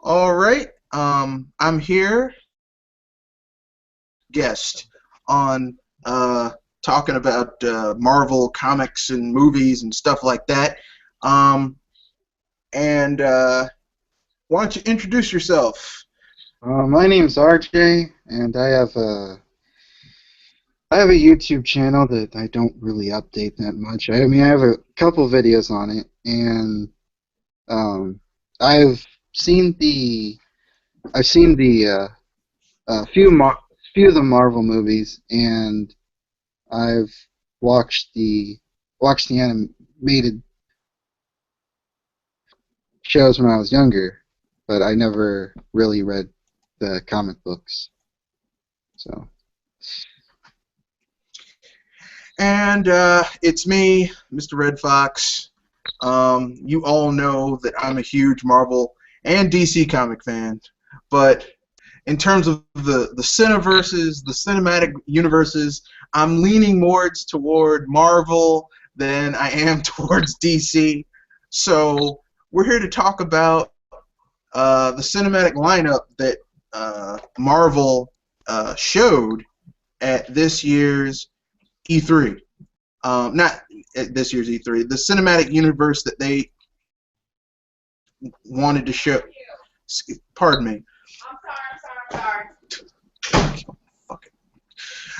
All right. I'm here, guest on talking about Marvel comics and movies and stuff like that. Um, and why don't you introduce yourself? My name's RJ, and I have a YouTube channel that I don't really update that much. I mean, I have a couple videos on it, and um, I've seen the I've seen the few of the Marvel movies, and I've watched the watched the animated shows when I was younger, but I never really read the comic books. So, And it's me, Mr. Red Fox. You all know that I'm a huge Marvel and DC comic fan, but in terms of the Cineverses, the cinematic universes, I'm leaning more toward Marvel than I am towards DC. So we're here to talk about the cinematic lineup that Marvel showed at this year's E3. Not at this year's E3, the cinematic universe that they wanted to show. Pardon me.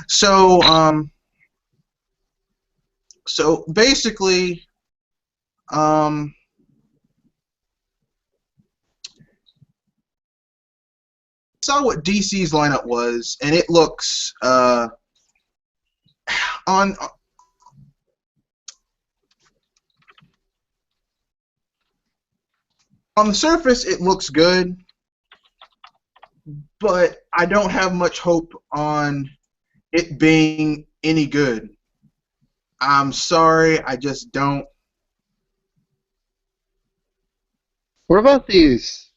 So, so basically, um, saw what DC's lineup was, and it looks on on the surface it looks good, but I don't have much hope on it being any good. I'm sorry, I just don't. what about these?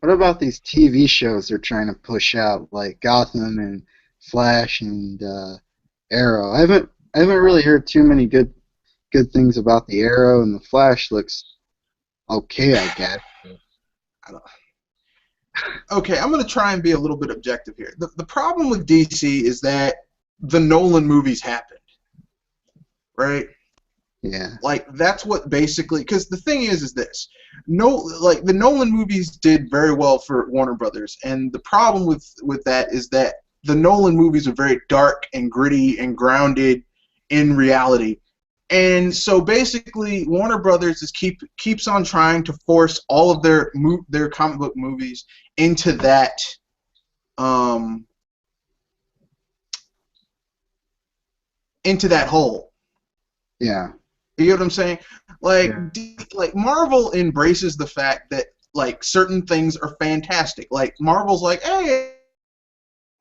What about these TV shows they're trying to push out, like Gotham and Flash and Arrow? I haven't really heard too many good things about the Arrow, and the Flash looks okay, I guess. I don't okay, I'm going to try and be a little bit objective here. The problem with DC is that the Nolan movies happened, right? Yeah, Like that's what basically, because the thing is this, no, like the Nolan movies did very well for Warner Brothers, and the problem with that is that the Nolan movies are very dark and gritty and grounded in reality, and so basically Warner Brothers is keeps on trying to force all of their comic book movies into um that hole. yeah, You get what I'm saying? Like, yeah. like Marvel embraces the fact that like certain things are fantastic. Like Marvel's like, hey,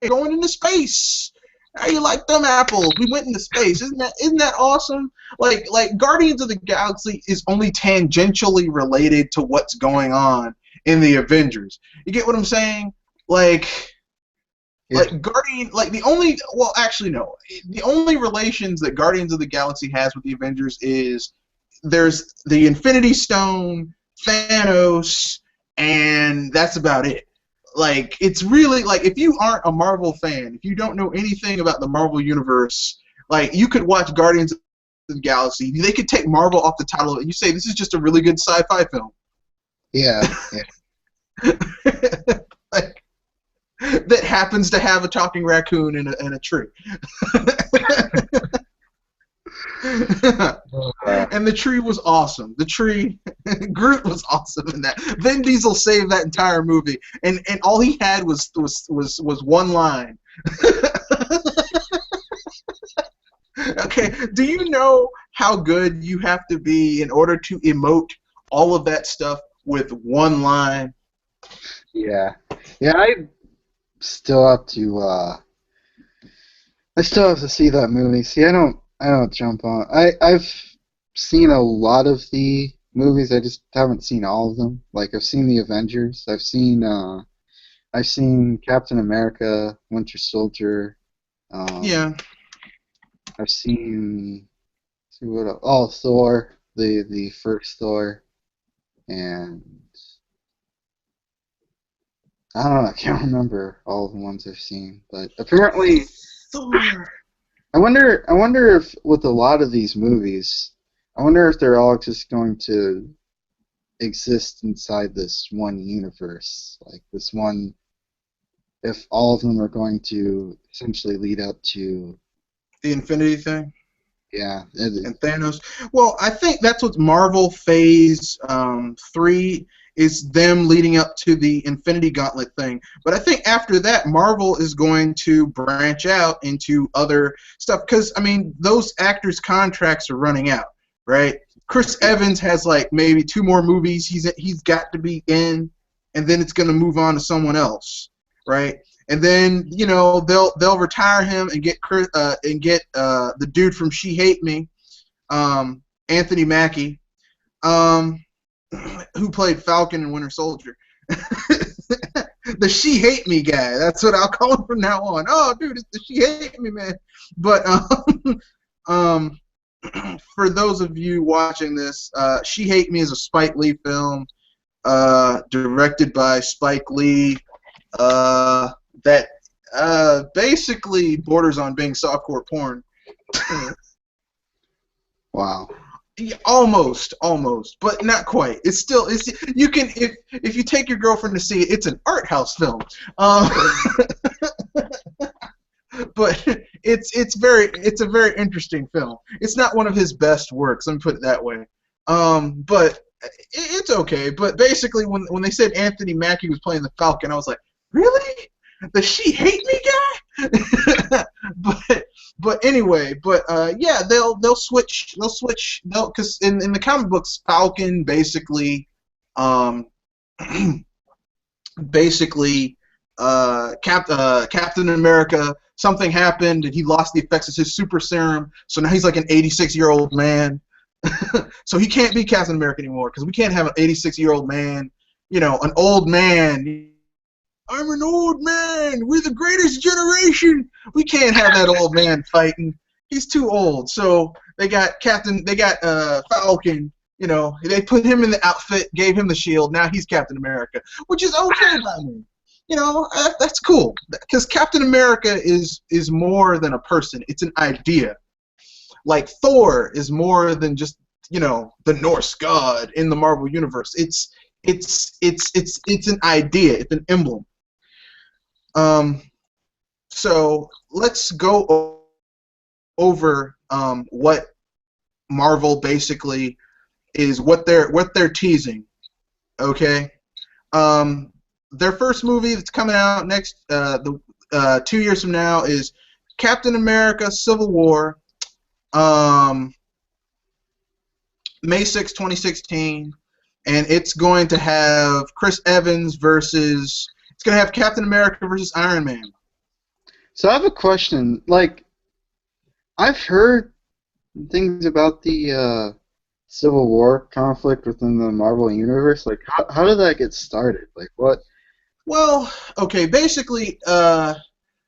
going into space. How you like them apples? We went into space. Isn't that awesome? Like Guardians of the Galaxy is only tangentially related to what's going on in the Avengers. You get what I'm saying? Like Yeah. the only, well, actually no, the only relations that Guardians of the Galaxy has with the Avengers is there's the Infinity Stone, Thanos, and that's about it. Like it's really like if you aren't a Marvel fan, if you don't know anything about the Marvel universe, like you could watch Guardians of the Galaxy. They could take Marvel off the title and you say this is just a really good sci-fi film. Yeah, yeah. Like, that happens to have a talking raccoon and a tree. Uh, And the tree was awesome. The tree, Groot was awesome in that. Vin Diesel saved that entire movie, and all he had was one line. Okay, do you know how good you have to be in order to emote all of that stuff with one line? yeah, yeah. Still have to. I still have to see that movie. See, I don't jump on. I've seen a lot of the movies. I just haven't seen all of them. Like I've seen the Avengers. I've seen Captain America, Winter Soldier. Um, Yeah, I've seen see what else? Oh, Thor, the first Thor, and I don't know. I can't remember all of the ones I've seen, but apparently, Thor. I wonder. I wonder if with a lot of these movies, I wonder if they're all just going to exist inside this one universe, like this one. If all of them are going to essentially lead up to, The Infinity thing. yeah, And Thanos. Well, I think that's what Marvel Phase 3 is, them leading up to the Infinity Gauntlet thing. But I think after that, Marvel is going to branch out into other stuff because I mean those actors' contracts are running out, right? Chris Evans has like maybe 2 more movies he's got to be in, and then it's going to move on to someone else, right? And then they'll retire him and get the dude from She Hate Me, Anthony Mackie, who played Falcon and Winter Soldier. The She Hate Me guy. That's what I'll call him from now on. Oh, dude, it's the She Hate Me man. But for those of you watching this, She Hate Me is a Spike Lee film, directed by Spike Lee. That basically borders on being softcore porn. wow. Yeah, almost, but not quite. It's still you can if you take your girlfriend to see it, it's an art house film. But it's a very interesting film. It's not one of his best works. Let me put it that way. But it's okay. But basically, when they said Anthony Mackie was playing the Falcon, I was like, really? The She Hate Me guy? but anyway, yeah, they'll switch because in the comic books, Falcon basically Captain America, something happened and he lost the effects of his super serum, so now he's like an 86-year-old man. So he can't be Captain America anymore because we can't have an 86-year-old man, an old man. I'm an old man. We're the greatest generation. We can't have that old man fighting. He's too old. So they got Falcon. They put him in the outfit, gave him the shield. Now he's Captain America, which is okay by me. That's cool because Captain America is more than a person. It's an idea. Like Thor is more than just the Norse god in the Marvel universe. It's an idea. It's an emblem. So let's go over what Marvel basically is, what they're teasing. Okay, their first movie that's coming out next 2 years from now is Captain America: Civil War, May 6, 2016, and it's going to have Chris Evans versus. It's going to have Captain America versus Iron Man. So I have a question. Like, I've heard things about the Civil War conflict within the Marvel Universe. Like, how did that get started? Like, what? Well, okay, basically,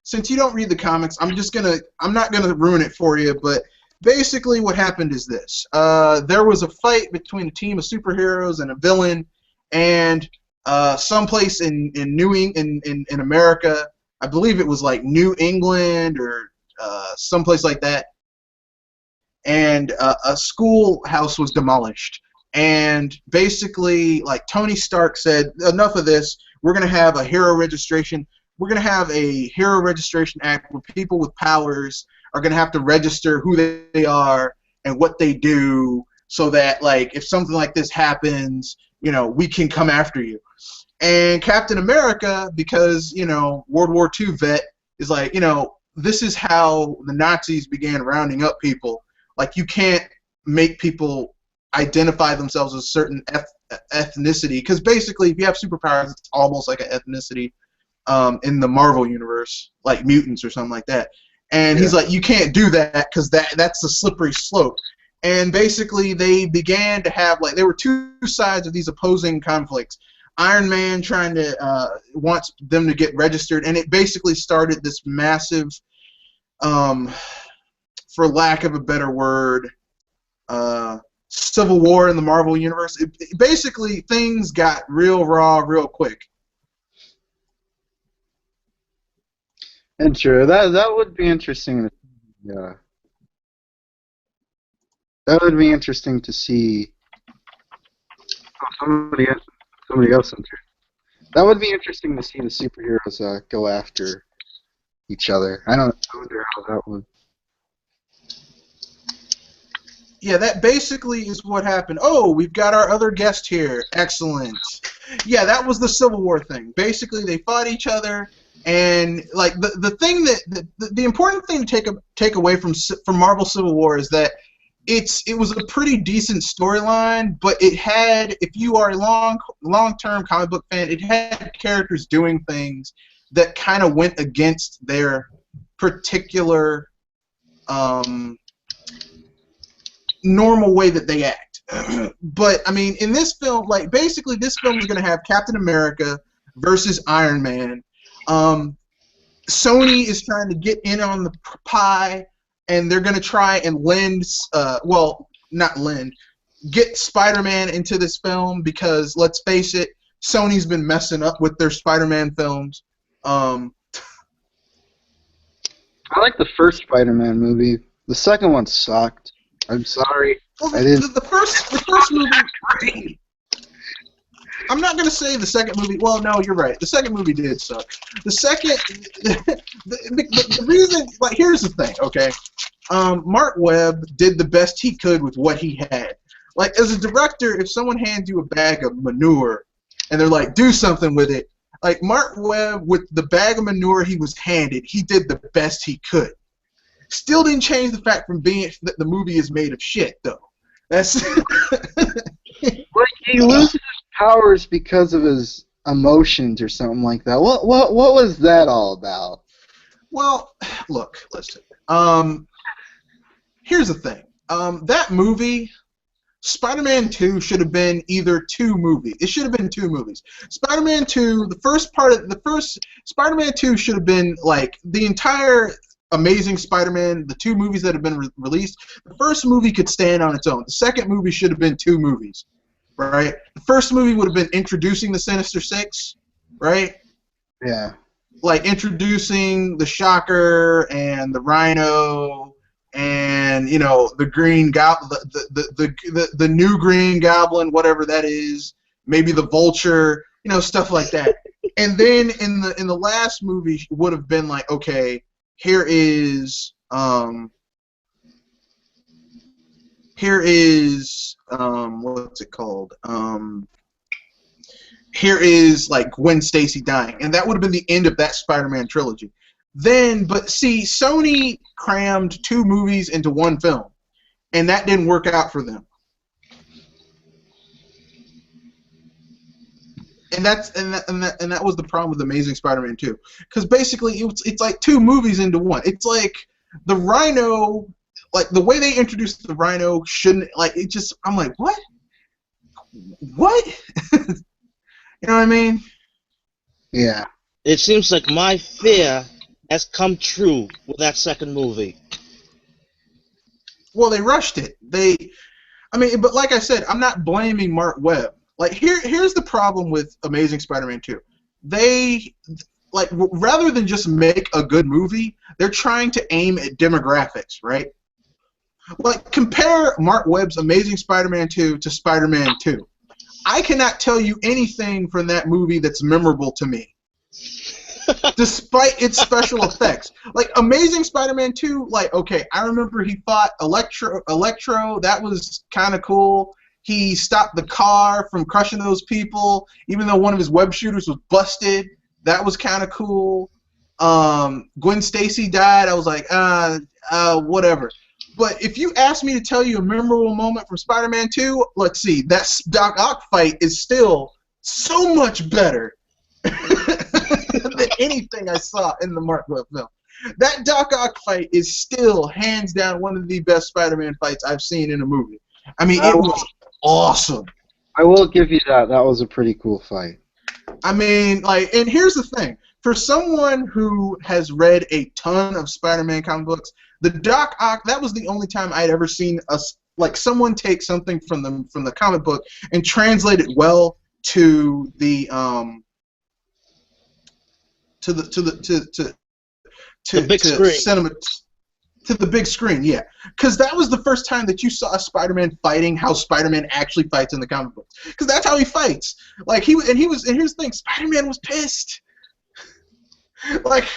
since you don't read the comics, I'm not gonna ruin it for you, but basically what happened is this. There was a fight between a team of superheroes and a villain, and someplace in America, I believe it was like New England or someplace like that, and a schoolhouse was demolished. And basically, like Tony Stark said, enough of this. We're gonna have a hero registration. We're gonna have a hero registration act where people with powers are gonna have to register who they are and what they do, so that like if something like this happens, we can come after you. And Captain America, because, World War II vet, is like, this is how the Nazis began rounding up people. Like, you can't make people identify themselves as a certain ethnicity, because basically, if you have superpowers, it's almost like an ethnicity in the Marvel universe, like mutants or something like that. And he's like, you can't do that because that's a slippery slope. And basically, they began to have, like, there were 2 sides of these opposing conflicts. Iron Man trying to wants them to get registered, and it basically started this massive, for lack of a better word, civil war in the Marvel universe. Basically, things got real raw real quick. And true, that would be interesting. Yeah, that would be interesting to see. Oh, somebody else entered. That would be interesting to see the superheroes go after each other. I wonder how that would. Yeah, that basically is what happened. Oh, we've got our other guest here. Excellent. Yeah, that was the Civil War thing. Basically, they fought each other, and like the thing that the important thing to take away from Marvel Civil War is that it was a pretty decent storyline, but it had, if you are a long-term comic book fan, it had characters doing things that kind of went against their particular normal way that they act. But I mean, in this film, like basically, this film is going to have Captain America versus Iron Man. Sony is trying to get in on the pie, and they're going to try and get Spider-Man into this film because let's face it, Sony's been messing up with their Spider-Man films. I like the first Spider-Man movie. The second one sucked. I'm sorry. Well, I didn't. The first movie. I'm not gonna say the second movie. Well, no, you're right. The second movie did suck. The second, the reason, like, here's the thing. Okay, Mark Webb did the best he could with what he had. Like, as a director, if someone hands you a bag of manure and they're like, do something with it, like Mark Webb with the bag of manure he was handed, he did the best he could. Still didn't change the fact from being that the movie is made of shit, though. That's Like, he loses his powers because of his emotions or something like that. What was that all about? well, look, listen. Here's the thing. That movie, Spider-Man 2, should have been either two movies. It should have been two movies. Spider-Man 2, the first Spider-Man 2 should have been like the entire Amazing Spider-Man, the two movies that have been released. The first movie could stand on its own. The second movie should have been two movies, right? The first movie would have been introducing the Sinister Six, right? Yeah. Like introducing the Shocker and the Rhino and the Green Goblin, the new Green Goblin, whatever that is, maybe the Vulture, stuff like that. And then in the last movie would have been like, okay, here is what's it called? Here is like Gwen Stacy dying, and that would have been the end of that Spider-Man trilogy. But see, Sony crammed two movies into one film, and that didn't work out for them. And that was the problem with Amazing Spider-Man 2, because basically it's like two movies into one. It's like the Rhino, like the way they introduced the Rhino shouldn't, like, it just, I'm like, what? You know what I mean? Yeah. It seems like my fear has come true with that second movie. Well, they rushed it. But like I said, I'm not blaming Mark Webb. Like, here's the problem with Amazing Spider-Man 2. They, like, rather than just make a good movie, they're trying to aim at demographics, right? Like, compare Mark Webb's Amazing Spider-Man 2 to Spider-Man 2. I cannot tell you anything from that movie that's memorable to me, despite its special effects. Like, Amazing Spider-Man 2, like, okay, I remember he fought Electro, that was kind of cool. He stopped the car from crushing those people, even though one of his web shooters was busted. That was kind of cool. Gwen Stacy died. I was like, whatever. But if you ask me to tell you a memorable moment from Spider-Man 2, let's see, that Doc Ock fight is still so much better than anything I saw in the Mark Webb film. That Doc Ock fight is still, hands down, one of the best Spider-Man fights I've seen in a movie. I mean, it was awesome. I will give you that. That was a pretty cool fight. I mean, like, and here's the thing. For someone who has read a ton of Spider-Man comic books, the Doc Ock, that was the only time I'd ever seen someone take something from the comic book and translate it well to the The big screen. cinema, to the big screen, yeah. Because that was the first time that you saw Spider-Man fighting how Spider-Man actually fights in the comic books. Because that's how he fights. Like and here's the thing, Spider-Man was pissed. The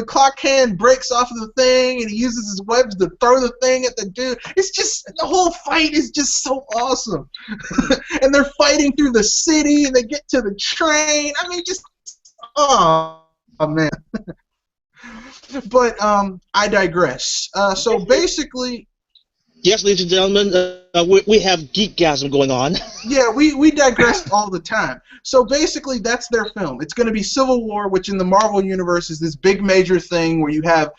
clock hand breaks off of the thing, and he uses his webs to throw the thing at the dude. It's just, the whole fight is just so awesome. And they're fighting through the city, and they get to the train. I mean, just, oh man. But I digress. So basically, yes, ladies and gentlemen, we have geekgasm going on. Yeah, we digress all the time. So basically, that's their film. It's going to be Civil War, which in the Marvel universe is this big major thing where you have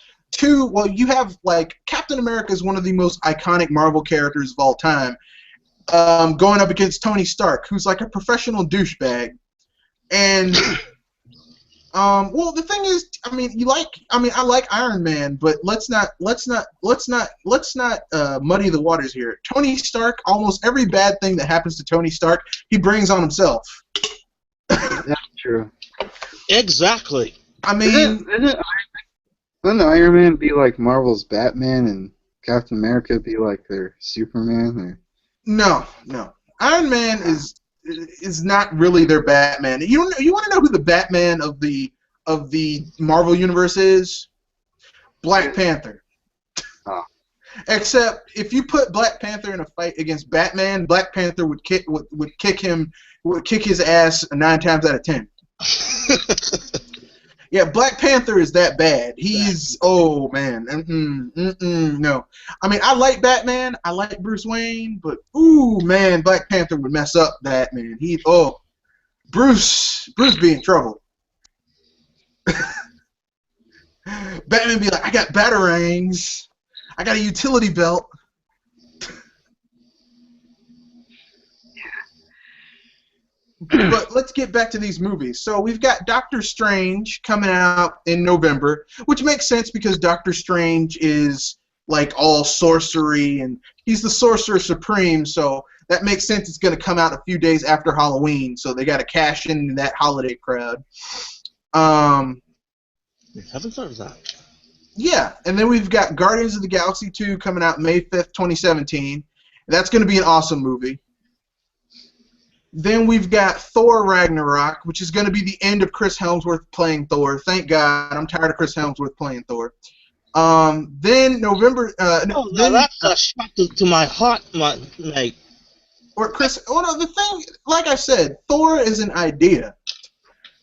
like Captain America is one of the most iconic Marvel characters of all time, going up against Tony Stark, who's like a professional douchebag. And well, the thing is, I like Iron Man, but let's not muddy the waters here. Tony Stark, almost every bad thing that happens to Tony Stark, he brings on himself. That's true. Exactly. I mean, wouldn't Iron Man be like Marvel's Batman and Captain America be like their Superman? Or? No. Iron Man is not really their Batman. You want to know who the Batman of the Marvel universe is? Black Panther. Oh. Except if you put Black Panther in a fight against Batman, Black Panther would kick his ass 9 times out of 10. Yeah, Black Panther is that bad. He's, oh man, no. I mean, I like Batman, I like Bruce Wayne, but ooh man, Black Panther would mess up that man. Bruce be in trouble. Batman be like, I got batarangs, I got a utility belt. But let's get back to these movies. So we've got Doctor Strange coming out in November, which makes sense because Doctor Strange is like all sorcery, and he's the Sorcerer Supreme, so that makes sense. It's going to come out a few days after Halloween, so they got to cash in that holiday crowd. We haven't thought of that. Yeah, and then we've got Guardians of the Galaxy 2 coming out May 5th, 2017. That's going to be an awesome movie. Then we've got Thor Ragnarok, which is going to be the end of Chris Hemsworth playing Thor. Thank God. I'm tired of Chris Hemsworth playing Thor. Then November... that's a shock to my heart, mate. Or Chris... Oh, no, the thing... Like I said, Thor is an idea,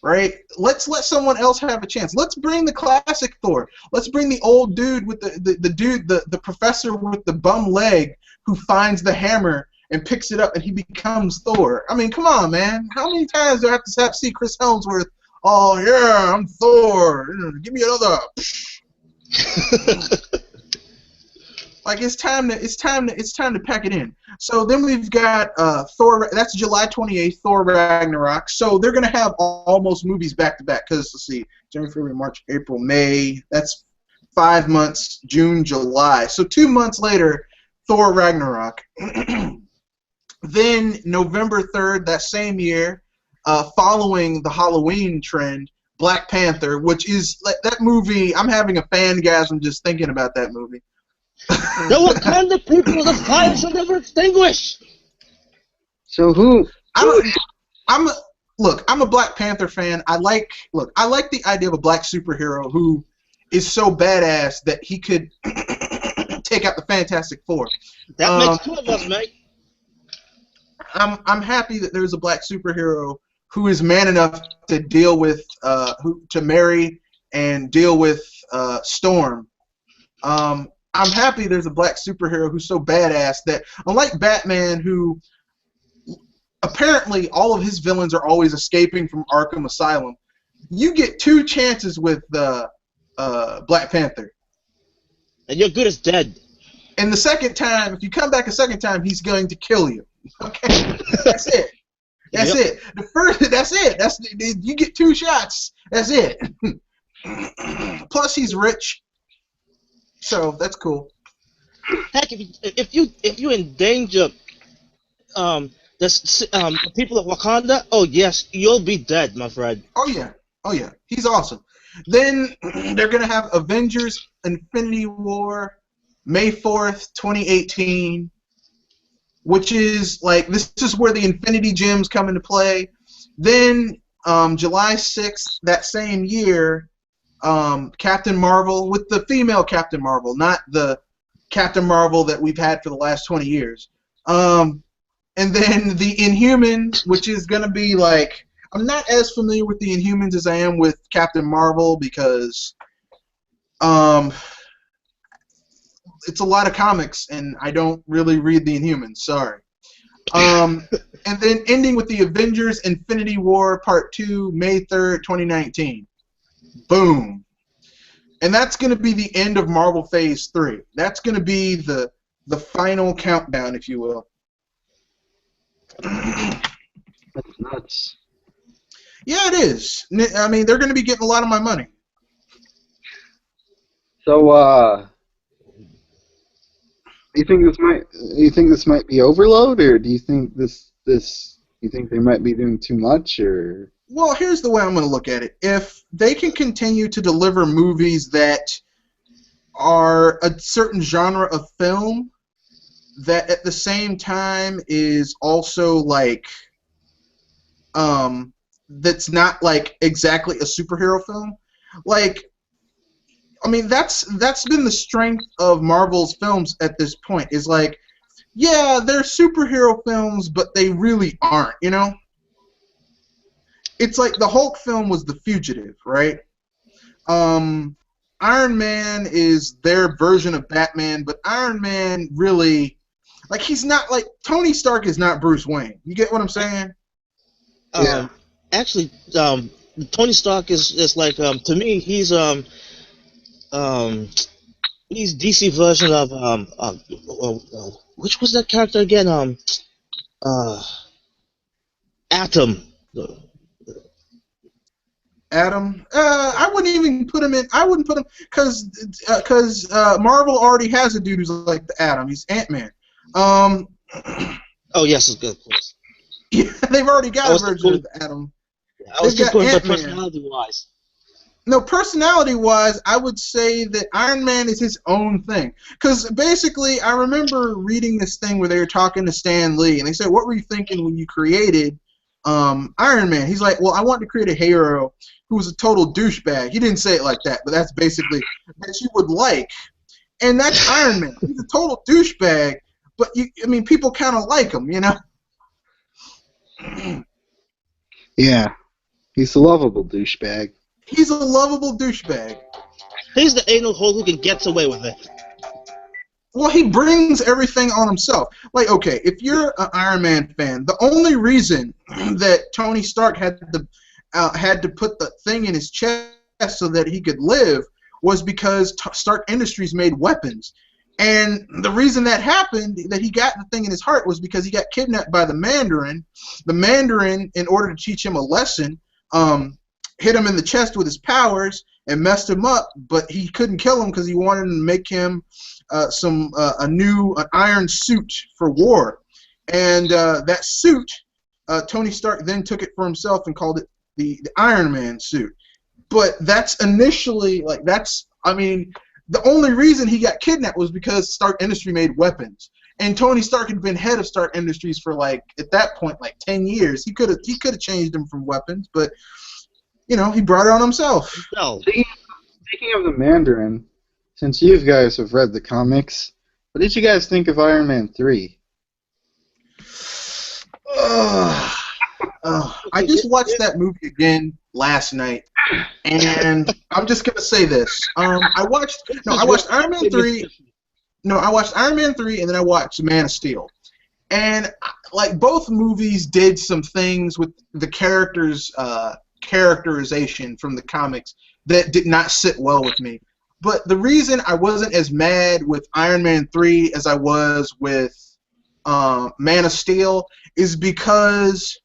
right? Let's let someone else have a chance. Let's bring the classic Thor. Let's bring the old dude with the professor with the bum leg who finds the hammer and picks it up, and he becomes Thor. I mean, come on, man. How many times do I have to see Chris Hemsworth? Oh yeah, I'm Thor. Give me another. Like it's time to pack it in. So then we've got Thor. That's July 28th. Thor Ragnarok. So they're gonna have almost movies back to back. Cause let's see, January, February, March, April, May. That's 5 months. June, July. So 2 months later, Thor Ragnarok. Then November 3rd, that same year, following the Halloween trend, Black Panther, which is that movie. I'm having a fangasm just thinking about that movie. The Wakanda people, the fire shall never extinguish. So who? I'm a Black Panther fan. I like the idea of a black superhero who is so badass that he could take out the Fantastic Four. That makes 2 of us, mate. I'm happy that there's a black superhero who is man enough to deal with to marry and deal with Storm. I'm happy there's a black superhero who's so badass that, unlike Batman, who apparently all of his villains are always escaping from Arkham Asylum, you get 2 chances with Black Panther. And you're good as dead. And the second time, if you come back a second time, he's going to kill you. Okay, that's it. That's it. That's it. You get 2 shots. That's it. Plus, he's rich, so that's cool. Heck, if you endanger the people of Wakanda, oh yes, you'll be dead, my friend. Oh yeah. He's awesome. Then they're gonna have Avengers: Infinity War, May 4th, 2018, which is like this is where the Infinity Gems come into play. Then July 6th that same year, Captain Marvel with the female Captain Marvel, not the Captain Marvel that we've had for the last 20 years. And then the Inhumans, which is going to be like, I'm not as familiar with the Inhumans as I am with Captain Marvel because it's a lot of comics and I don't really read the Inhumans, sorry. And then ending with the Avengers Infinity War Part 2, May 3rd, 2019. Boom. And that's going to be the end of Marvel Phase 3. That's going to be the final countdown, if you will. That's nuts. Yeah, it is. I mean, they're going to be getting a lot of my money. So, you think this might be overload, or do you think you think they might be doing too much, or? Well, here's the way I'm going to look at it. If they can continue to deliver movies that are a certain genre of film that at the same time is also like that's not like exactly a superhero film, like I mean that's been the strength of Marvel's films at this point, is like, yeah, they're superhero films but they really aren't, you know? It's like the Hulk film was The Fugitive, right? Iron Man is their version of Batman, but Iron Man really, like, he's not like Tony Stark is not Bruce Wayne. You get what I'm saying? Yeah. Actually, Tony Stark is like to me he's DC version of which was that character again? Atom. Adam, I wouldn't even put him in. I wouldn't put him because Marvel already has a dude who's like the Atom. He's Ant-Man. Oh yes, it's good. Please. Yeah, they've already got a version of the Atom. I was They've just got going by Ant-Man. personality-wise. No, personality-wise, I would say that Iron Man is his own thing. Because basically, I remember reading this thing where they were talking to Stan Lee, and they said, "What were you thinking when you created Iron Man?" He's like, "Well, I wanted to create a hero who was a total douchebag." He didn't say it like that, but that's basically that you would like, and that's Iron Man. He's a total douchebag, but I mean, people kind of like him, you know. Yeah, he's a lovable douchebag. He's a lovable douchebag. He's the anal hole who can get away with it. Well, he brings everything on himself. Like, okay, if you're an Iron Man fan, the only reason that Tony Stark had to put the thing in his chest so that he could live was because Stark Industries made weapons. And the reason that happened, that he got the thing in his heart, was because he got kidnapped by the Mandarin. The Mandarin, in order to teach him a lesson, hit him in the chest with his powers and messed him up, but he couldn't kill him because he wanted to make him an iron suit for war. And that suit, Tony Stark then took it for himself and called it the Iron Man suit. But that's initially, like, I mean, the only reason he got kidnapped was because Stark Industries made weapons. And Tony Stark had been head of Stark Industries for, like, at that point, like 10 years. He could have changed them from weapons, but, you know, he brought it on himself. No. Speaking of the Mandarin, since you guys have read the comics, what did you guys think of Iron Man 3? I just watched that movie again last night, and I'm just gonna say this. I watched Iron Man 3. No, I watched Iron Man 3, and then I watched Man of Steel. And like both movies did some things with the characters' characterization from the comics that did not sit well with me. But the reason I wasn't as mad with Iron Man 3 as I was with Man of Steel is because,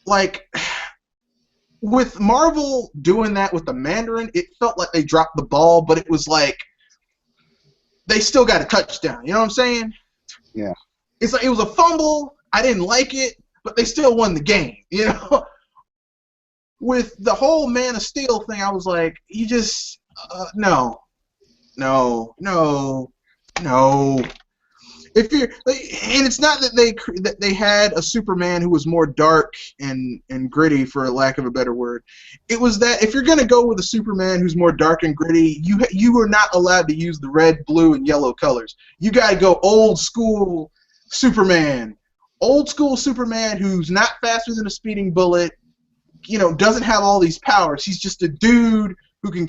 like, with Marvel doing that with the Mandarin, it felt like they dropped the ball, but it was like they still got a touchdown. You know what I'm saying? Yeah. It's like it was a fumble. I didn't like it, but they still won the game. You know? with the whole Man of Steel thing, I was like, you just no. If you're, and it's not that they had a Superman who was more dark and gritty, for lack of a better word. It was that if you're gonna go with a Superman who's more dark and gritty, you are not allowed to use the red, blue, and yellow colors. You gotta go old school Superman. Old school Superman who's not faster than a speeding bullet, doesn't have all these powers. He's just a dude who can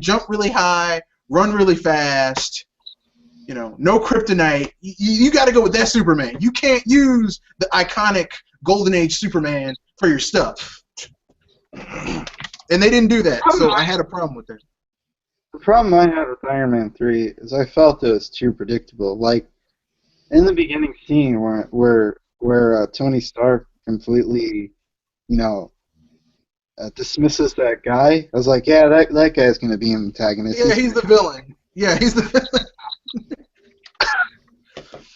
jump really high, run really fast. No kryptonite. You got to go with that Superman. You can't use the iconic Golden Age Superman for your stuff. And they didn't do that, so I had a problem with that. The problem I had with Iron Man 3 is I felt it was too predictable. Like, in the beginning scene where Tony Stark completely, dismisses that guy, I was like, yeah, that guy's going to be an antagonist. Yeah, he's the villain. Yeah, he's the villain.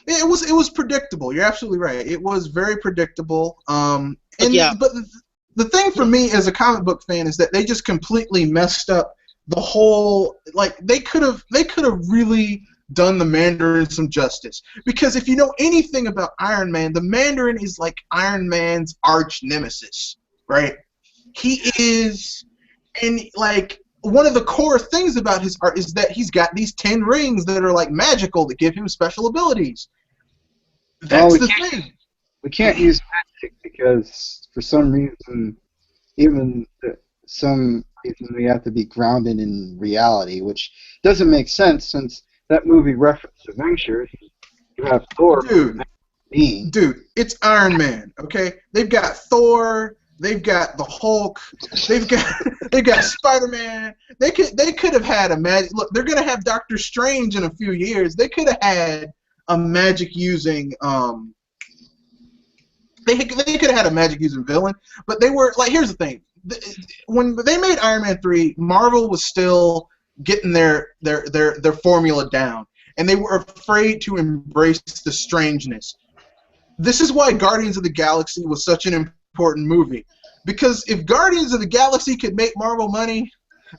It was predictable. You're absolutely right. It was very predictable. But the thing for me as a comic book fan is that they just completely messed up the whole. Like they could have really done the Mandarin some justice, because if you know anything about Iron Man, the Mandarin is like Iron Man's arch nemesis, right? He is, and like. One of the core things about his art is that he's got these 10 rings that are like magical that give him special abilities. That's the thing. We can't use magic because for some reason, we have to be grounded in reality, which doesn't make sense since that movie referenced Avengers. You have Thor. Dude, it's Iron Man. Okay, they've got Thor. They've got the Hulk. They've got Spider-Man. They could have had a magic. Look, they're gonna have Doctor Strange in a few years. They could have had a magic using They could have had a magic using villain, but they were like. Here's the thing: when they made Iron Man 3, Marvel was still getting their formula down, and they were afraid to embrace the strangeness. This is why Guardians of the Galaxy was such an important movie, because if Guardians of the Galaxy could make Marvel money,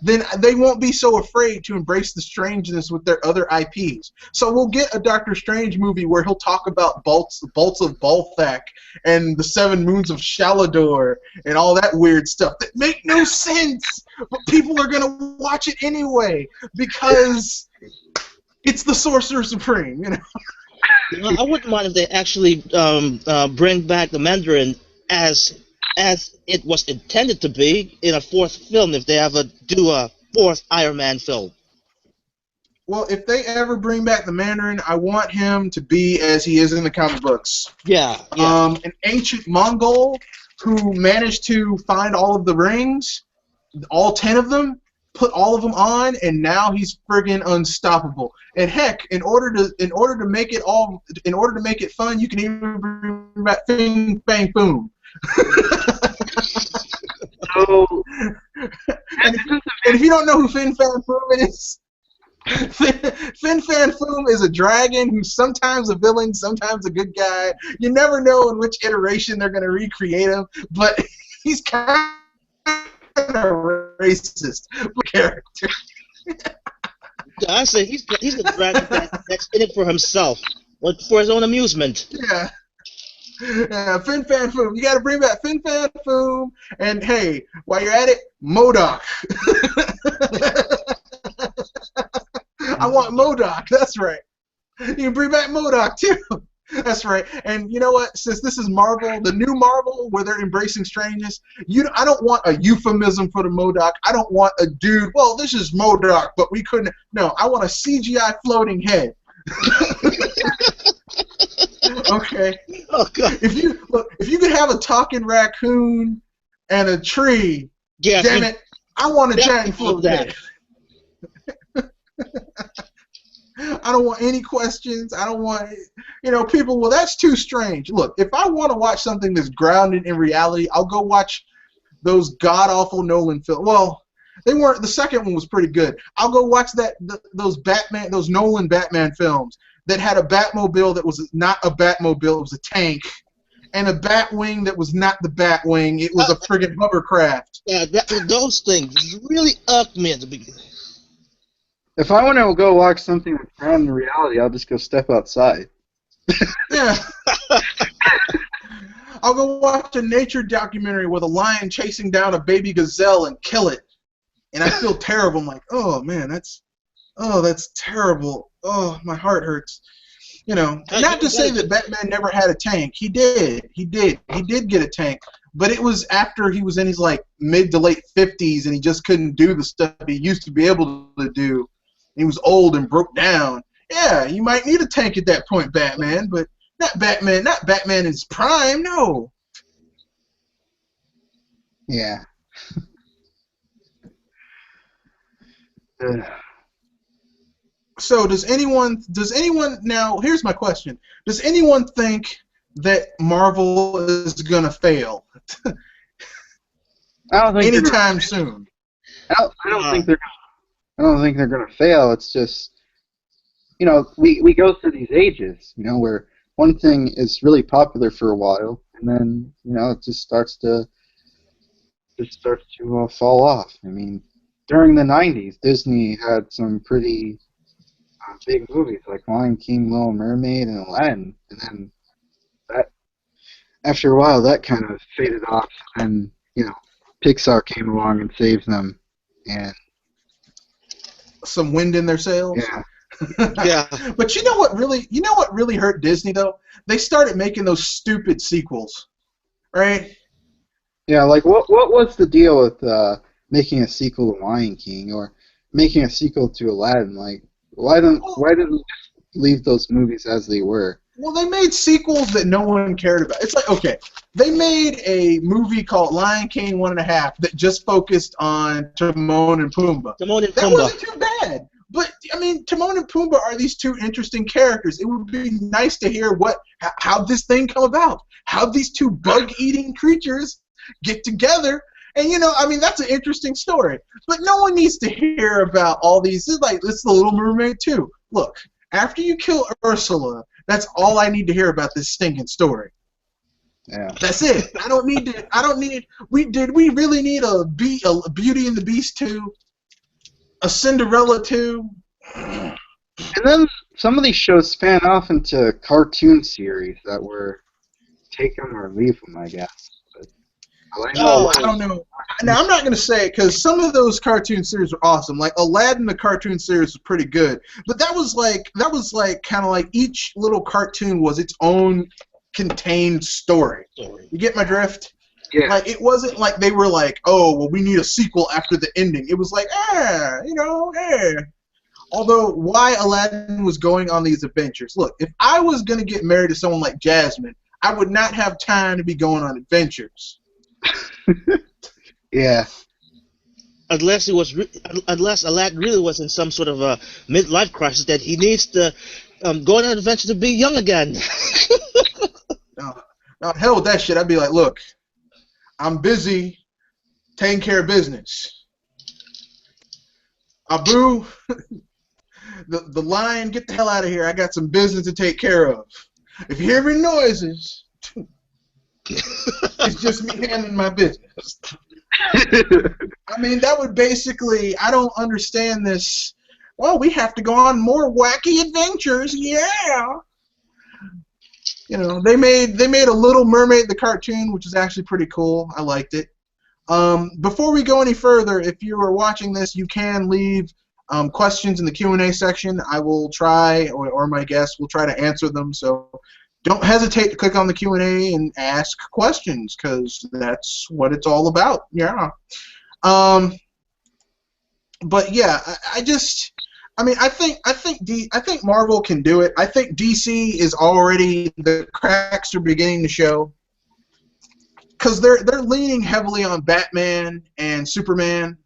then they won't be so afraid to embrace the strangeness with their other IPs. So we'll get a Doctor Strange movie where he'll talk about bolts of Balthak and the 7 moons of Shalador and all that weird stuff that make no sense, but people are going to watch it anyway because it's the Sorcerer Supreme, I wouldn't mind if they actually bring back the Mandarin as it was intended to be in a 4th film, if they ever do a 4th Iron Man film. Well, if they ever bring back the Mandarin, I want him to be as he is in the comic books. Yeah. An ancient Mongol who managed to find all of the rings, all 10 of them, put all of them on, and now he's friggin' unstoppable. And heck, in order to make it fun, you can even bring back Fin Fang Foom. And if you don't know who Fin Fang Foom is, Fin Fang Foom is a dragon who's sometimes a villain, sometimes a good guy. You never know in which iteration they're going to recreate him, but he's kind of racist character. I say he's the dragon that's in it for himself, for his own amusement. Yeah. Fin Fang Foom. You got to bring back Fin Fang Foom, and hey, while you're at it, MODOK. I want MODOK. That's right. You can bring back MODOK too. That's right. And you know what? Since this is Marvel, the new Marvel, where they're embracing strangeness, I don't want a euphemism for the MODOK. I don't want a dude. Well, this is MODOK, but we couldn't. No, I want a CGI floating head. Okay. Oh God. If you could have a talking raccoon and a tree, damn it, I want a giant floating head. I don't want any questions. I don't want, people, well, that's too strange. Look, if I want to watch something that's grounded in reality, I'll go watch those god-awful Nolan films. Well, they weren't. The second one was pretty good. I'll go watch those Nolan Batman films that had a Batmobile that was not a Batmobile. It was a tank, and a Batwing that was not the Batwing. It was a friggin' hovercraft. Those things really irked me at the beginning. If I want to go watch something that's grounded in reality, I'll just go step outside. Yeah. I'll go watch a nature documentary with a lion chasing down a baby gazelle and kill it. And I feel terrible. I'm like, oh man, that's terrible. Oh, my heart hurts. You know, not to say that Batman never had a tank. He did. He did get a tank. But it was after he was in his like mid to late 50s and he just couldn't do the stuff he used to be able to do. He was old and broke down. Yeah, you might need a tank at that point, Batman, but not Batman in his prime, no. Yeah. So does anyone now, here's my question. Does anyone think that Marvel is going to fail I don't think anytime soon? I don't think they're going to fail. It's just, you know, we go through these ages, you know, where one thing is really popular for a while, and then, you know, it just starts to fall off. I mean, during the 90s, Disney had some pretty big movies like Lion King, Little Mermaid, and Aladdin, and then that, after a while, that kind of faded off, and, you know, Pixar came along and saved them, and some wind in their sails. yeah. Yeah. But you know what really hurt Disney though? They started making those stupid sequels, right? Yeah, like what was the deal with making a sequel to Lion King or making a sequel to Aladdin? Like, why didn't you just leave those movies as they were? Well, they made sequels that no one cared about. It's like, okay, they made a movie called Lion King 1.5 that just focused on Timon and Pumbaa. Timon and That Pumbaa. wasn't too bad. But, I mean, Timon and Pumbaa are these two interesting characters. It would be nice to hear how this thing come about. How these two bug-eating creatures get together. And, you know, I mean, that's an interesting story. But no one needs to hear about all these. It's like, it's The Little Mermaid, too. Look, after you kill Ursula, that's all I need to hear about this stinking story. Yeah. That's it. I don't need. We really need a Beauty and the Beast 2? A Cinderella 2? And then some of these shows span off into cartoon series that were take them or leave them, I guess. But I don't know. Now, I'm not going to say it because some of those cartoon series are awesome. Like Aladdin, the cartoon series was pretty good. But that was like kind of like each little cartoon was its own contained story. You get my drift? Yeah. Like, it wasn't like they were like, oh, well, we need a sequel after the ending. It was like, Although, why Aladdin was going on these adventures. Look, if I was going to get married to someone like Jasmine, I would not have time to be going on adventures. Yeah. Unless Aladdin really was in some sort of a midlife crisis that he needs to go on an adventure to be young again. No, hell with that shit. I'd be like, look, I'm busy taking care of business. Abu, the lion, get the hell out of here. I got some business to take care of. If you hear any noises, it's just me handling my business. I mean, that would basically, I don't understand this. Well, we have to go on more wacky adventures, yeah. You know, they made a Little Mermaid the cartoon, which is actually pretty cool. I liked it. Before we go any further, if you are watching this, you can leave questions in the Q&A section. I will try, or my guests will try to answer them. So don't hesitate to click on the Q&A and ask questions, because that's what it's all about. Yeah. But yeah, I think Marvel can do it. I think DC is already, the cracks are beginning to show, because they're leaning heavily on Batman and Superman,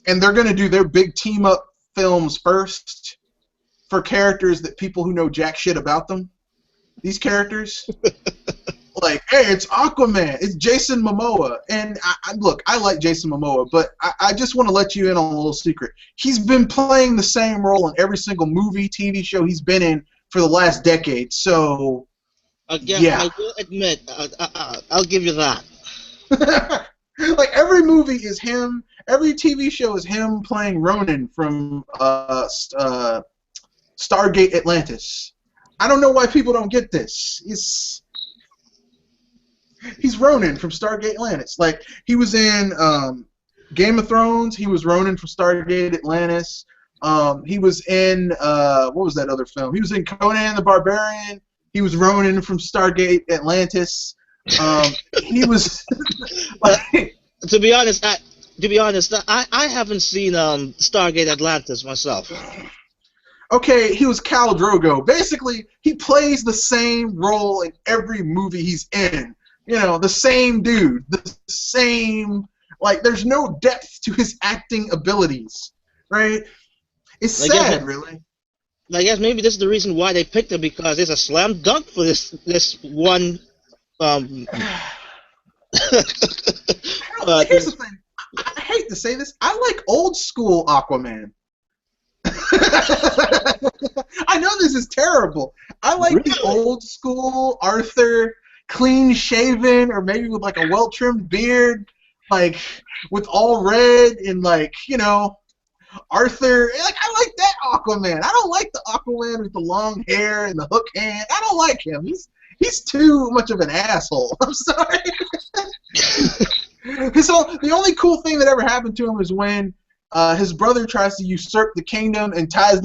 and they're going to do their big team up films first for characters that people who know jack shit about them. These characters, like, hey, it's Aquaman, it's Jason Momoa, and look, I like Jason Momoa, but I just want to let you in on a little secret. He's been playing the same role in every single movie, TV show he's been in for the last decade, so Again, yeah. I will admit, I'll give you that. Like every movie is him. Every TV show is him playing Ronan from Stargate Atlantis. I don't know why people don't get this. He's Ronan from Stargate Atlantis. Like he was in Game of Thrones. He was Ronan from Stargate Atlantis. He was in what was that other film? He was in Conan the Barbarian. He was Ronan from Stargate Atlantis. He was like, To be honest, I haven't seen Stargate Atlantis myself. okay, he was Khal Drogo. Basically, he plays the same role in every movie he's in. You know, the same dude, the same. Like, there's no depth to his acting abilities, right? It's sad, really. I guess maybe this is the reason why they picked him, because it's a slam dunk for this one. Here's the thing. I hate to say this. I like old school Aquaman. I know this is terrible. I like the old school Arthur, clean shaven, or maybe with like a well trimmed beard, like with all red and like, you know, Arthur. Like I like that Aquaman. I don't like the Aquaman with the long hair and the hook hand. I don't like him. He's too much of an asshole. I'm sorry. So the only cool thing that ever happened to him is when his brother tries to usurp the kingdom and ties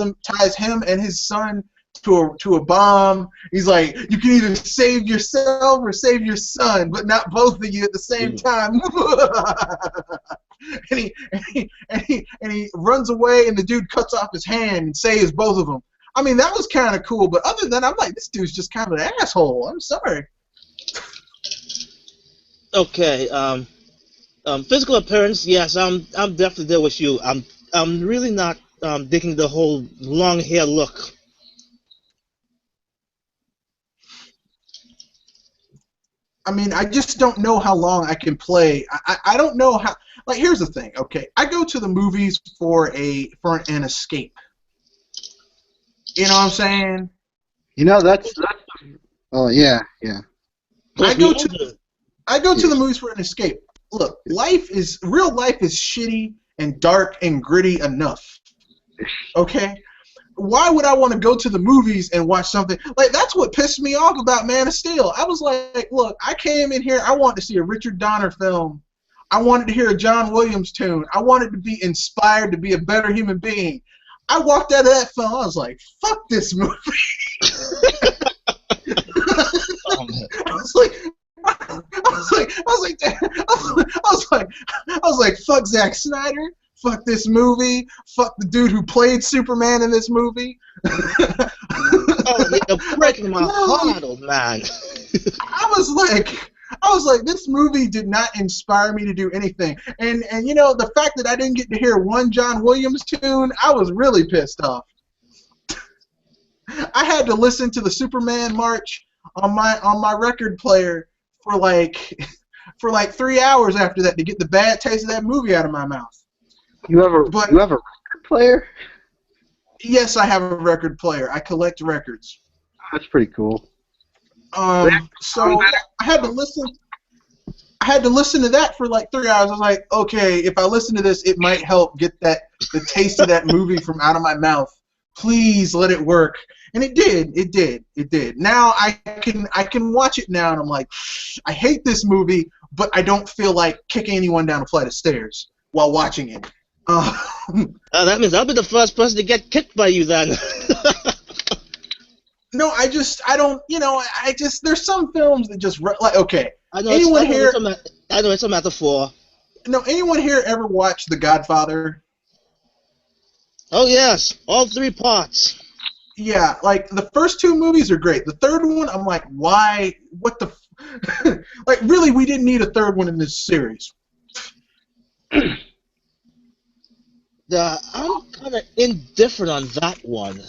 him and his son to a bomb. He's like, you can either save yourself or save your son, but not both of you at the same time. and he runs away, and the dude cuts off his hand and saves both of them. I mean, that was kind of cool, but other than that, I'm like, this dude's just kind of an asshole. I'm sorry. Okay. Physical appearance, yes, I'm definitely there with you. I'm really not digging the whole long hair look. I mean, I just don't know how long I can play. I don't know how. Like, here's the thing. Okay, I go to the movies for an escape. You know what I'm saying? You know that's. Oh yeah. I go to the movies for an escape. Look, real life is shitty and dark and gritty enough. Okay? Why would I want to go to the movies and watch something? Like, that's what pissed me off about Man of Steel. I was like, look, I came in here, I wanted to see a Richard Donner film. I wanted to hear a John Williams tune. I wanted to be inspired to be a better human being. I walked out of that film, I was like, fuck this movie. I was like, fuck Zack Snyder, fuck this movie, fuck the dude who played Superman in this movie. Oh, you're breaking my heart, old man. I was like, this movie did not inspire me to do anything. And you know, the fact that I didn't get to hear one John Williams tune, I was really pissed off. I had to listen to the Superman march on my record player for like 3 hours after that to get the bad taste of that movie out of my mouth. You have a record player? Yes, I have a record player. I collect records. That's pretty cool. So I had to listen to that for like 3 hours. I was like, okay, if I listen to this, it might help get the taste of that movie from out of my mouth. Please let it work. And it did. Now I can watch it now, and I'm like, I hate this movie, but I don't feel like kicking anyone down a flight of stairs while watching it. That means I'll be the first person to get kicked by you then. No, I don't, you know, there's some films that just, like, okay. I know it's a metaphor. No, anyone here ever watch The Godfather? Oh, yes. All 3 parts. Yeah, like, the first 2 movies are great. The third one, I'm like, why? What the... like, really, we didn't need a third one in this series. I'm kind of indifferent on that one.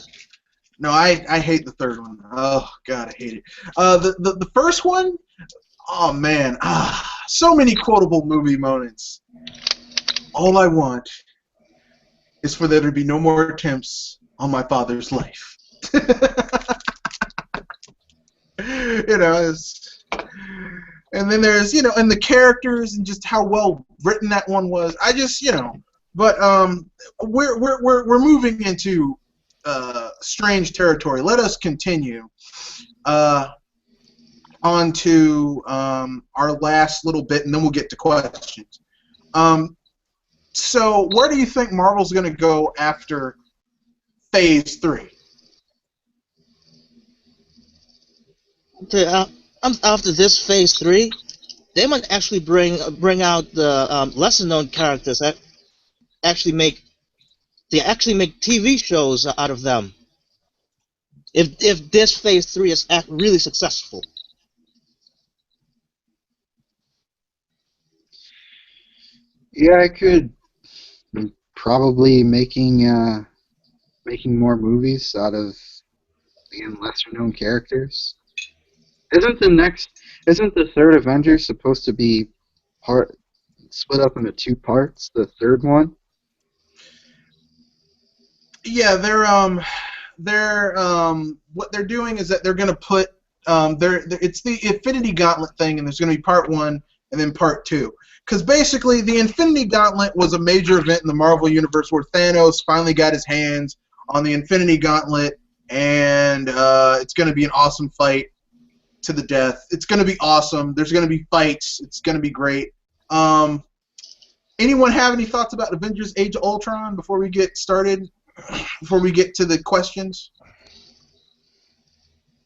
No, I hate the third one. Oh, God, I hate it. The first one, oh, man. So many quotable movie moments. All I want is for there to be no more attempts on my father's life. You know, And then there's, and the characters and just how well written that one was. I just, but we're moving into strange territory. Let us continue on to our last little bit, and then we'll get to questions. So where do you think Marvel's going to go after Phase 3? After this Phase 3, they might actually bring out the lesser known characters that actually make TV shows out of them. If this Phase 3 is really successful. Yeah, I could probably making more movies out of, again, lesser known characters. Isn't the third Avengers supposed to be split up into 2 parts? The third one. Yeah, they're what they're doing is that they're going to put it's the Infinity Gauntlet thing, and there's going to be part 1 and then part 2. Because basically, the Infinity Gauntlet was a major event in the Marvel Universe where Thanos finally got his hands on the Infinity Gauntlet, and it's going to be an awesome fight to the death. It's going to be awesome. There's going to be fights. It's going to be great. Anyone have any thoughts about Avengers Age of Ultron before we get started? Before we get to the questions?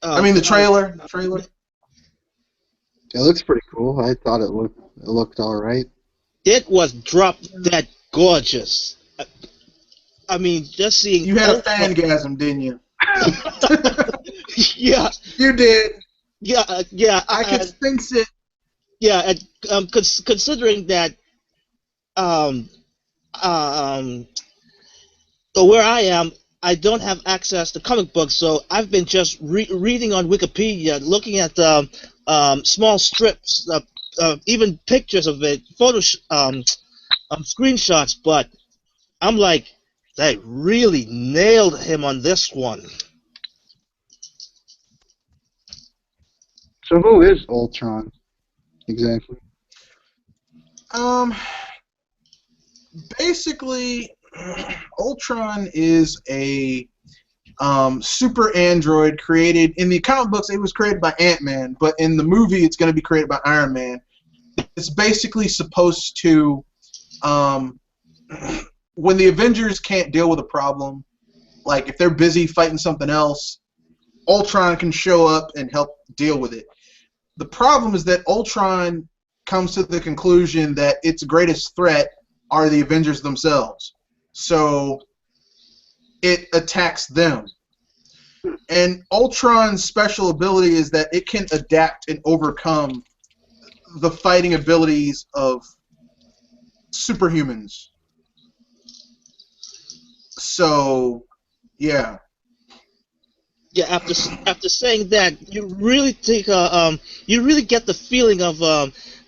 The trailer. The trailer. It looks pretty cool. I thought it looked all right. It was drop dead gorgeous. Just seeing. You had a fangasm, didn't you? Yeah. You did. Yeah. I could sense it. Yeah, considering that, where I am, I don't have access to comic books, so I've been just reading on Wikipedia, looking at small strips, even pictures of it, screenshots. But I'm like, they really nailed him on this one. So who is Ultron exactly? Basically, Ultron is a super android created in the comic books. It was created by Ant-Man, but in the movie, it's going to be created by Iron Man. It's basically supposed to, when the Avengers can't deal with a problem, like if they're busy fighting something else, Ultron can show up and help deal with it. The problem is that Ultron comes to the conclusion that its greatest threat are the Avengers themselves. So it attacks them. And Ultron's special ability is that it can adapt and overcome the fighting abilities of superhumans. So, yeah. Yeah, after saying that, you really think you really get the feeling of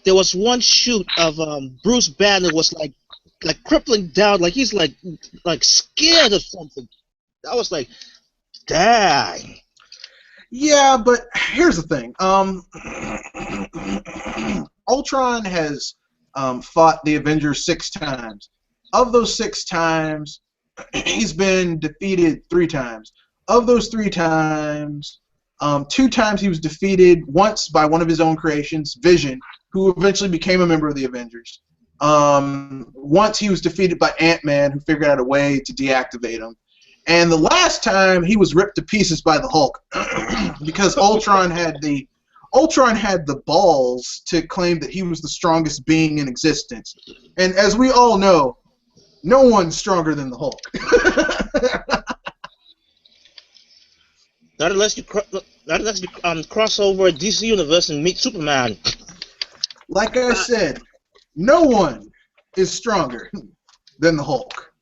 there was one shoot of Bruce Banner was like crippling down, like he's like scared of something. I was like, dang. Yeah, but here's the thing. Ultron has fought the Avengers 6 times. Of those 6 times, he's been defeated 3 times. Of those 3 times, 2 times he was defeated, once by one of his own creations, Vision, who eventually became a member of the Avengers. Once he was defeated by Ant-Man, who figured out a way to deactivate him. And the last time he was ripped to pieces by the Hulk because Ultron had the balls to claim that he was the strongest being in existence. And as we all know, no one's stronger than the Hulk. Not unless you cross over DC Universe and meet Superman. Like I said, no one is stronger than the Hulk.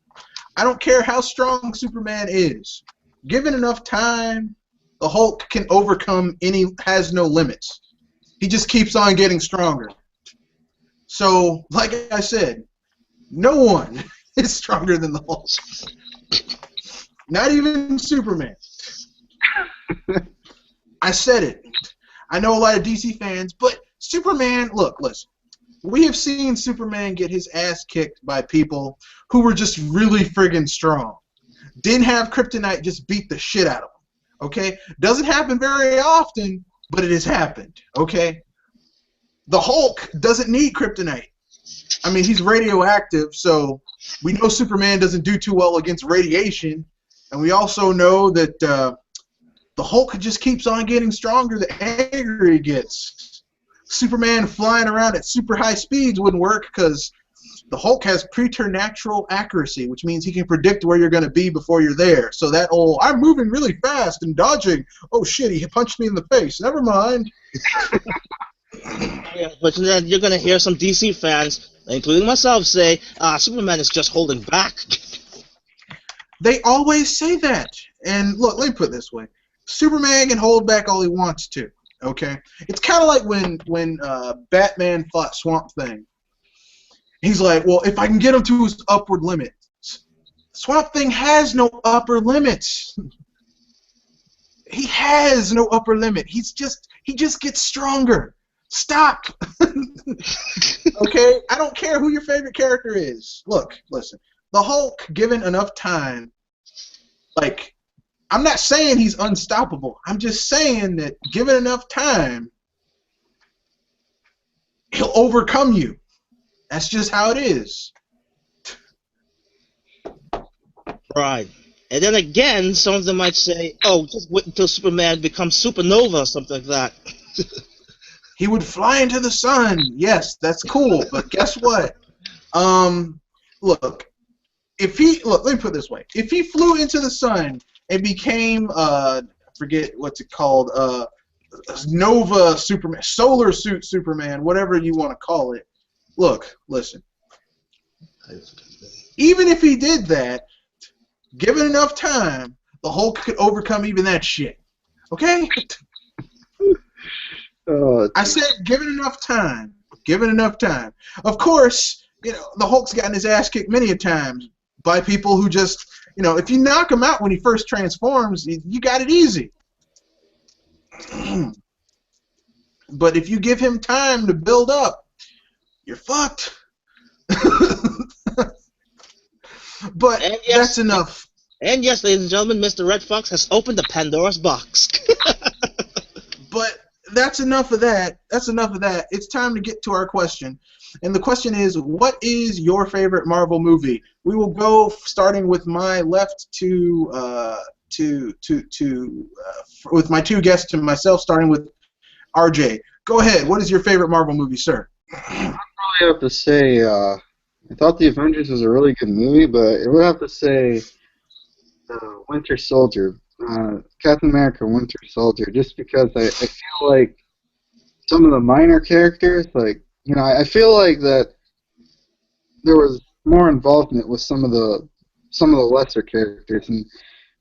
I don't care how strong Superman is. Given enough time, the Hulk can overcome has no limits. He just keeps on getting stronger. So, like I said, no one is stronger than the Hulk. Not even Superman. I said it. I know a lot of DC fans, but Superman, look, listen. We have seen Superman get his ass kicked by people who were just really friggin' strong. Didn't have kryptonite, just beat the shit out of them. Okay? Doesn't happen very often, but it has happened. Okay? The Hulk doesn't need kryptonite. I mean, he's radioactive, so we know Superman doesn't do too well against radiation. And we also know that the Hulk just keeps on getting stronger the angrier he gets. Superman flying around at super high speeds wouldn't work because the Hulk has preternatural accuracy, which means he can predict where you're going to be before you're there. So that old, I'm moving really fast and dodging. Oh shit, he punched me in the face. Never mind. Yeah, but then you're going to hear some DC fans, including myself, say, Superman is just holding back. They always say that. And look, let me put it this way. Superman can hold back all he wants to. Okay? It's kind of like when Batman fought Swamp Thing. He's like, well, if I can get him to his upward limit. Swamp Thing has no upper limits. He has no upper limit. He just gets stronger. Stop. Okay? I don't care who your favorite character is. Look, listen. The Hulk, given enough time, like, I'm not saying he's unstoppable. I'm just saying that given enough time, he'll overcome you. That's just how it is. Right. And then again, some of them might say, oh, just wait until Superman becomes supernova or something like that. He would fly into the sun. Yes, that's cool. But guess what? Look, let me put it this way. If he flew into the sun and became, I forget what's it called, Nova Superman, Solar Suit Superman, whatever you want to call it. Look, listen. Even if he did that, given enough time, the Hulk could overcome even that shit. Okay? I said given enough time. Given enough time. Of course, you know, the Hulk's gotten his ass kicked many a times by people who just, you know, if you knock him out when he first transforms, you got it easy. But if you give him time to build up, you're fucked. But And yes, that's enough. And yes, ladies and gentlemen, Mr. Red Fox has opened the Pandora's box. But that's enough of that. That's enough of that. It's time to get to our question. And the question is, what is your favorite Marvel movie? We will go starting with my left with my two guests to myself, starting with RJ. Go ahead. What is your favorite Marvel movie, sir? I'd probably have to say, I thought The Avengers was a really good movie, but it would have to say Winter Soldier. Captain America Winter Soldier, just because I feel like some of the minor characters, like, you know, I feel like that there was more involvement with some of the lesser characters, and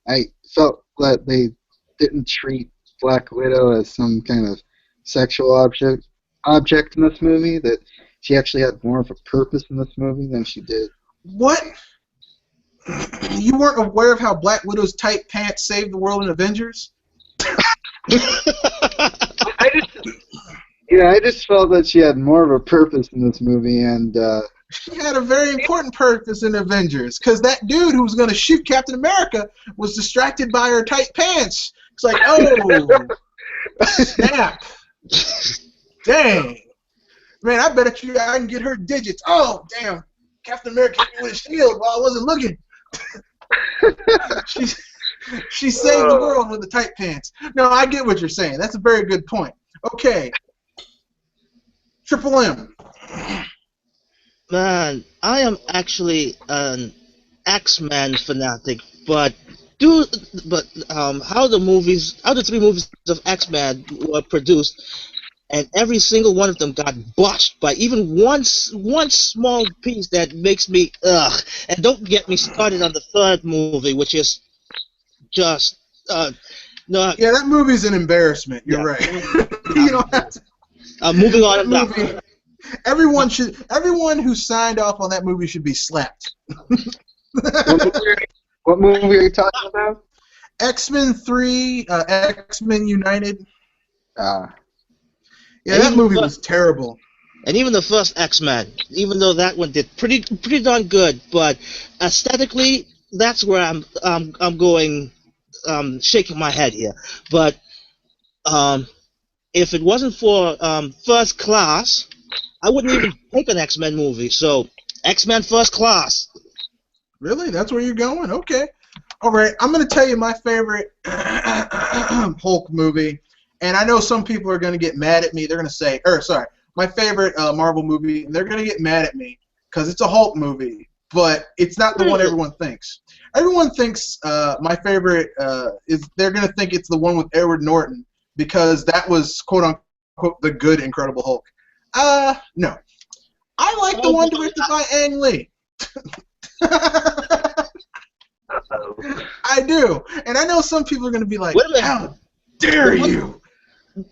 I felt that they didn't treat Black Widow as some kind of sexual object in this movie, that she actually had more of a purpose in this movie than she did. What? You weren't aware of how Black Widow's tight pants saved the world in Avengers? I just felt that she had more of a purpose in this movie, and she had a very important purpose in Avengers, because that dude who was going to shoot Captain America was distracted by her tight pants. It's like, oh, snap. Dang. Man, I bet you I can get her digits. Oh, damn. Captain America hit me with a shield while I wasn't looking. She saved the world with the tight pants. No, I get what you're saying. That's a very good point. Okay. Triple M. Man, I am actually an X-Men fanatic, but how the three movies of X-Men were produced, and every single one of them got botched by even one small piece that makes me ugh. And don't get me started on the third movie, which is just no. Yeah, that movie's an embarrassment. You're right. You don't have to. Moving on. Movie, everyone who signed off on that movie should be slapped. What movie are you talking about? X-Men 3, X-Men United. Yeah, And that even movie the was terrible. and even the first X-Men, even though that one did pretty darn good, but aesthetically, that's where I'm going, shaking my head here. But um, if it wasn't for First Class, I wouldn't even take an X-Men movie. So X-Men First Class. Really? That's where you're going? Okay. All right. I'm going to tell you my favorite Hulk movie, and I know some people are going to get mad at me. They're going to say, sorry, my favorite Marvel movie, and they're going to get mad at me because it's a Hulk movie, but it's not the one Really? everyone thinks. Everyone thinks my favorite is they're going to think it's the one with Edward Norton because that was quote unquote the good Incredible Hulk. No. I like the one directed by Ang Lee. I do, and I know some people are going to be like, Wait a minute. "How dare The one- you?"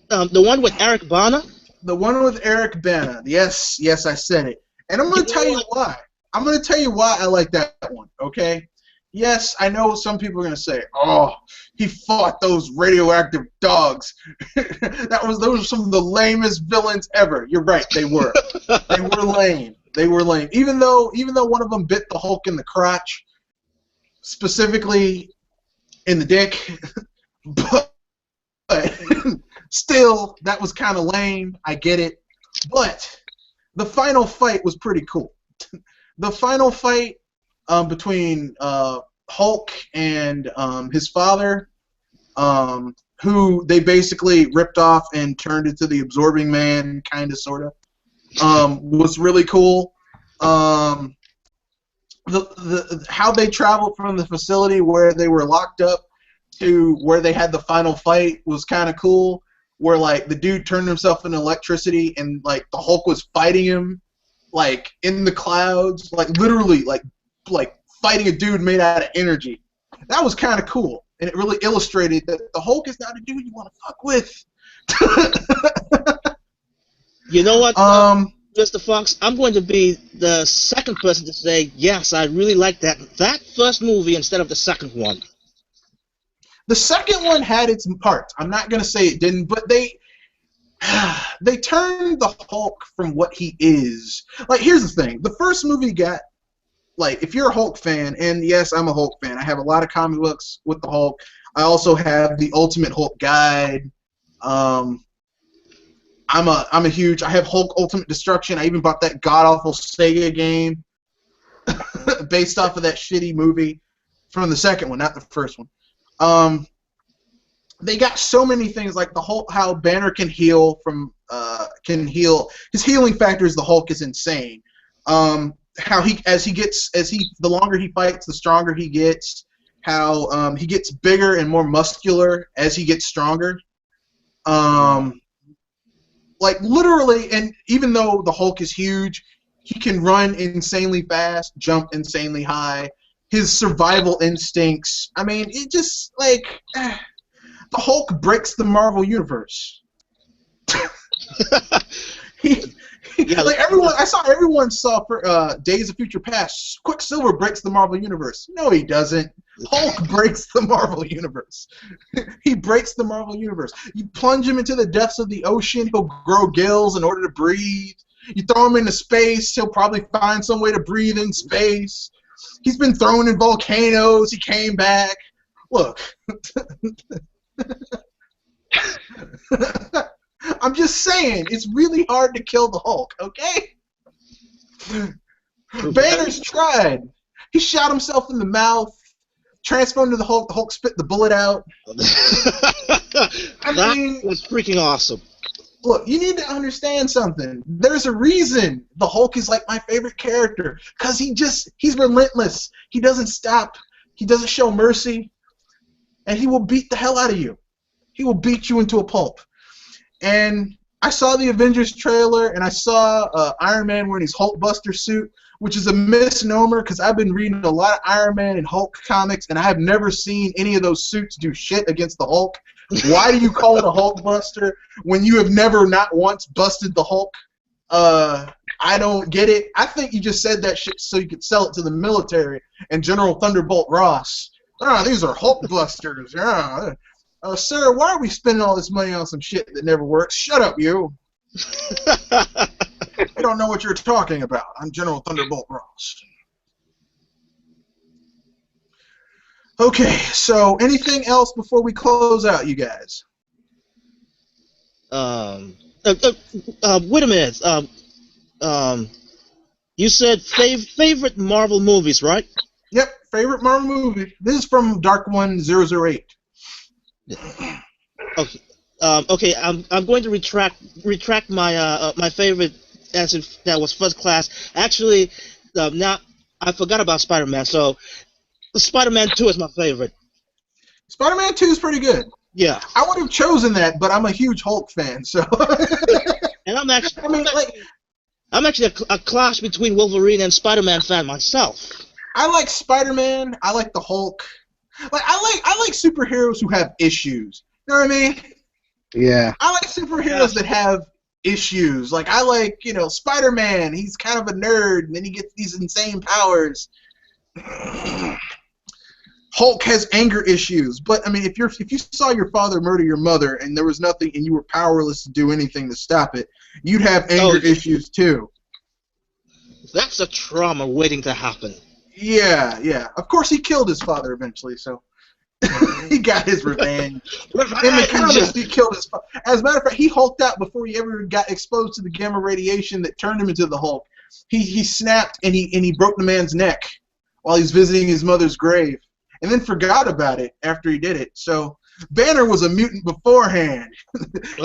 The one with Eric Bana. The one with Eric Bana. Yes, I said it, and I'm going to tell you why. I'm going to tell you why I like that one. Okay? Yes, I know some people are going to say, "Oh, he fought those radioactive dogs." Those were some of the lamest villains ever. You're right, they were. They were lame. They were lame. Even though one of them bit the Hulk in the crotch, specifically in the dick, but still, that was kind of lame. I get it. But the final fight was pretty cool. The final fight between Hulk and his father, who they basically ripped off and turned into the Absorbing Man, kind of, sort of, was really cool. The how they traveled from the facility where they were locked up to where they had the final fight was kind of cool. Where like the dude turned himself into electricity and like the Hulk was fighting him like in the clouds, like literally like fighting a dude made out of energy. That was kind of cool, and it really illustrated that the Hulk is not a dude you want to fuck with. You know what, Mr. Fox? I'm going to be the second person to say yes. I really like that first movie instead of the second one. The second one had its parts. I'm not gonna say it didn't, but they turned the Hulk from what he is. Like, here's the thing: the first movie got like, if you're a Hulk fan, and yes, I'm a Hulk fan. I have a lot of comic books with the Hulk. I also have the Ultimate Hulk guide. I'm a huge. I have Hulk Ultimate Destruction. I even bought that god awful Sega game based off of that shitty movie from the second one, not the first one. They got so many things like the Hulk, how Banner can heal from his healing factor is the Hulk is insane. How the longer he fights, the stronger he gets. How he gets bigger and more muscular as he gets stronger. Like literally, and even though the Hulk is huge, he can run insanely fast, jump insanely high. His survival instincts. I mean, it just like the Hulk breaks the Marvel universe. Like everyone saw for Days of Future Past. Quicksilver breaks the Marvel universe. No, he doesn't. Hulk breaks the Marvel universe. He breaks the Marvel universe. You plunge him into the depths of the ocean, he'll grow gills in order to breathe. You throw him into space, he'll probably find some way to breathe in space. He's been thrown in volcanoes. He came back. Look. I'm just saying, it's really hard to kill the Hulk, okay? Banner's tried. He shot himself in the mouth, transformed into the Hulk spit the bullet out. That was freaking awesome. Look, you need to understand something. There's a reason the Hulk is like my favorite character. Because he's relentless. He doesn't stop. He doesn't show mercy. And he will beat the hell out of you. He will beat you into a pulp. And I saw the Avengers trailer, and I saw Iron Man wearing his Hulkbuster suit, which is a misnomer because I've been reading a lot of Iron Man and Hulk comics, and I have never seen any of those suits do shit against the Hulk. Why do you call it a Hulkbuster when you have never not once busted the Hulk? I don't get it. I think you just said that shit so you could sell it to the military and General Thunderbolt Ross. These are Hulkbusters. Yeah. Sir, why are we spending all this money on some shit that never works? Shut up, you. I don't know what you're talking about. I'm General Thunderbolt Ross. Okay, so anything else before we close out, you guys? Wait a minute. You said favorite Marvel movies, right? Yep, favorite Marvel movie. This is from Dark One 008. Okay. Okay. I'm going to retract my my favorite answer that was First Class. Actually, now I forgot about Spider-Man. So, Spider-Man 2 is my favorite. Spider-Man 2 is pretty good. Yeah. I would have chosen that, but I'm a huge Hulk fan, so. And I'm actually. I mean, like. I'm actually a clash between Wolverine and Spider-Man fan myself. I like Spider-Man. I like the Hulk. Like I like superheroes who have issues. You know what I mean? Yeah. I like superheroes that have issues. Like I like, Spider-Man. He's kind of a nerd, and then he gets these insane powers. Hulk has anger issues, but I mean, if you saw your father murder your mother and there was nothing, and you were powerless to do anything to stop it, you'd have anger issues too. That's a trauma waiting to happen. Yeah, yeah. Of course, he killed his father eventually, so he got his revenge. In the comics, he killed his father. As a matter of fact, he hulked out before he ever got exposed to the gamma radiation that turned him into the Hulk. He snapped and he broke the man's neck while he's visiting his mother's grave, and then forgot about it after he did it. So Banner was a mutant beforehand.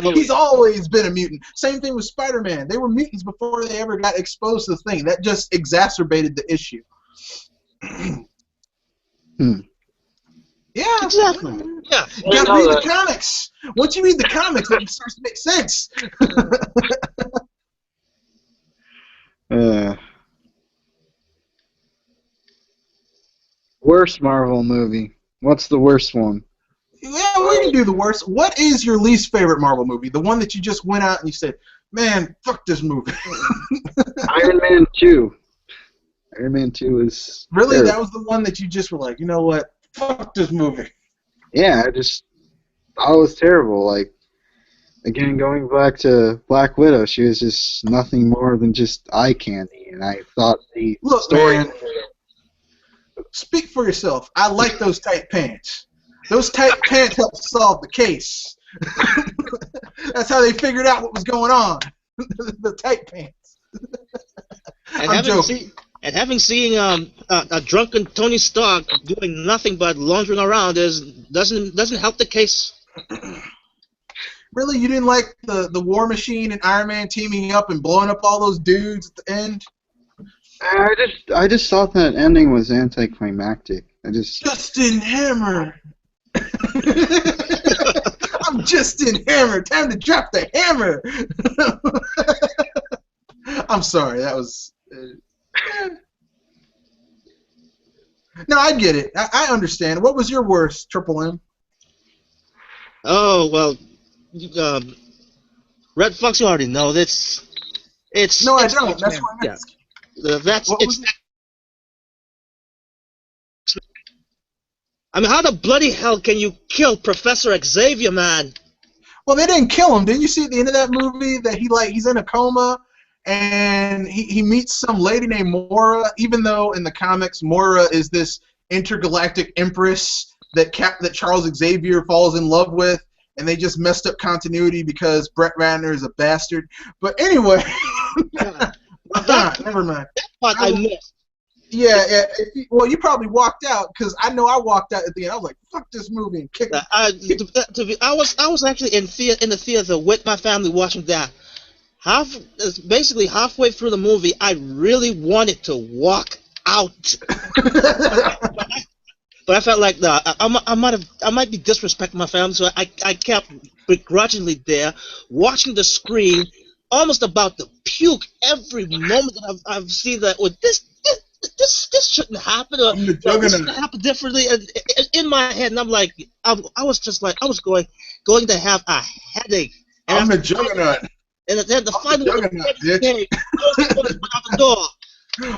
He's always been a mutant. Same thing with Spider-Man. They were mutants before they ever got exposed to the thing. That just exacerbated the issue. Yeah, exactly. Yeah, you gotta read the comics. Once you read the comics, it starts to make sense. Worst Marvel movie. What's the worst one? Yeah, we can do the worst. What is your least favorite Marvel movie? The one that you just went out and you said, "Man, fuck this movie." Iron Man 2. Iron Man 2 is really terrible. That was the one that you just were like, you know what? Fuck this movie. Yeah, I thought it was terrible. Like, again, going back to Black Widow, she was just nothing more than just eye candy, and I thought the story. Man, speak for yourself. I like those tight pants. Those tight pants helped solve the case. That's how they figured out what was going on. The tight pants. I'm joking. Having seen a drunken Tony Stark doing nothing but laundering around doesn't help the case. Really, you didn't like the War Machine and Iron Man teaming up and blowing up all those dudes at the end? I just thought that ending was anticlimactic. Justin Hammer. I'm Justin Hammer. Time to drop the hammer. I'm sorry. That was. No, I get it. I understand. What was your worst, Triple M? Oh well, Red Fox, you already know this. No, I don't. That's why I'm asking. I mean, how the bloody hell can you kill Professor Xavier, man? Well, they didn't kill him. Didn't you see at the end of that movie that he's in a coma and he meets some lady named Mora? Even though in the comics Mora is this intergalactic empress that Charles Xavier falls in love with, and they just messed up continuity because Brett Ratner is a bastard. But anyway, never mind. That part I missed. Yeah. Well, you probably walked out because I know I walked out at the end. I was like, "Fuck this movie!" and kicked. I was actually in the theater with my family watching that. Basically halfway through the movie, I really wanted to walk out, but I felt like I might be disrespecting my family, so I kept begrudgingly there, watching the screen, almost about to puke every moment that I've seen that. With this shouldn't happen, or this should happen differently. In my head, and I'm like, I was just like, I was going to have a headache. And I'm the Juggernaut. And then the final Juggernaut, bitch. out the door.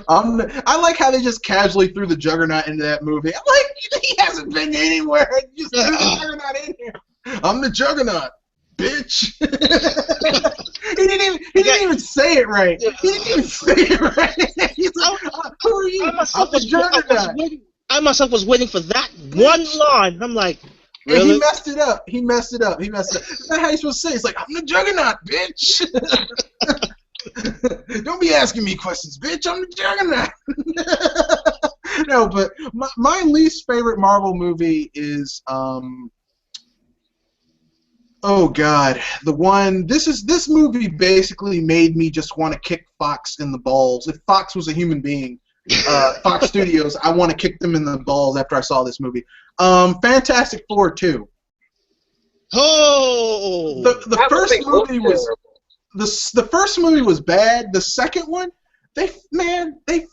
I like how they just casually threw the Juggernaut into that movie. I'm like, he hasn't been anywhere. You just threw the Juggernaut in here. I'm the Juggernaut. bitch. He didn't even say it right. He didn't even say it right. He's like, who are you? I myself was waiting for that one line. I'm like, really? And he messed it up. That's not how you're supposed to say it. It's like, I'm the Juggernaut, bitch. Don't be asking me questions, bitch. I'm the Juggernaut. No, but my least favorite Marvel movie is oh God, the one. This movie basically made me just want to kick Fox in the balls. If Fox was a human being, Fox Studios, I want to kick them in the balls after I saw this movie. Fantastic Four 2. Oh, the first movie was the first movie was bad. The second one, they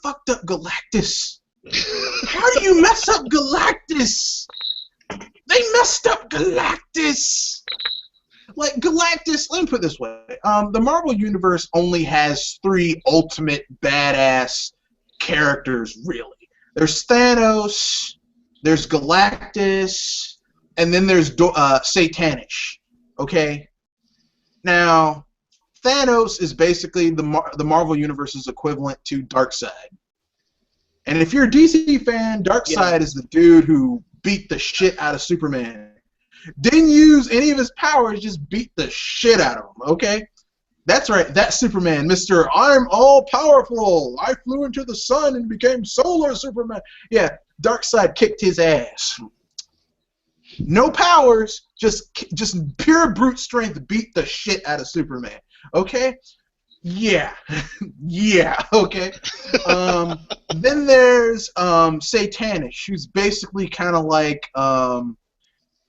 fucked up Galactus. How do you mess up Galactus? They messed up Galactus. Like Galactus, let me put it this way: the Marvel Universe only has 3 ultimate badass characters, really. There's Thanos, there's Galactus, and then there's Satanish. Okay. Now, Thanos is basically the Marvel Universe's equivalent to Darkseid. And if you're a DC fan, Darkseid is the dude who beat the shit out of Superman. Didn't use any of his powers, just beat the shit out of him, okay? That's right, that's Superman, Mr. I'm all-powerful. I flew into the sun and became Solar Superman. Yeah, Darkseid kicked his ass. No powers, just pure brute strength beat the shit out of Superman, okay? Yeah, yeah, okay. Then there's Satanish, who's basically kind of like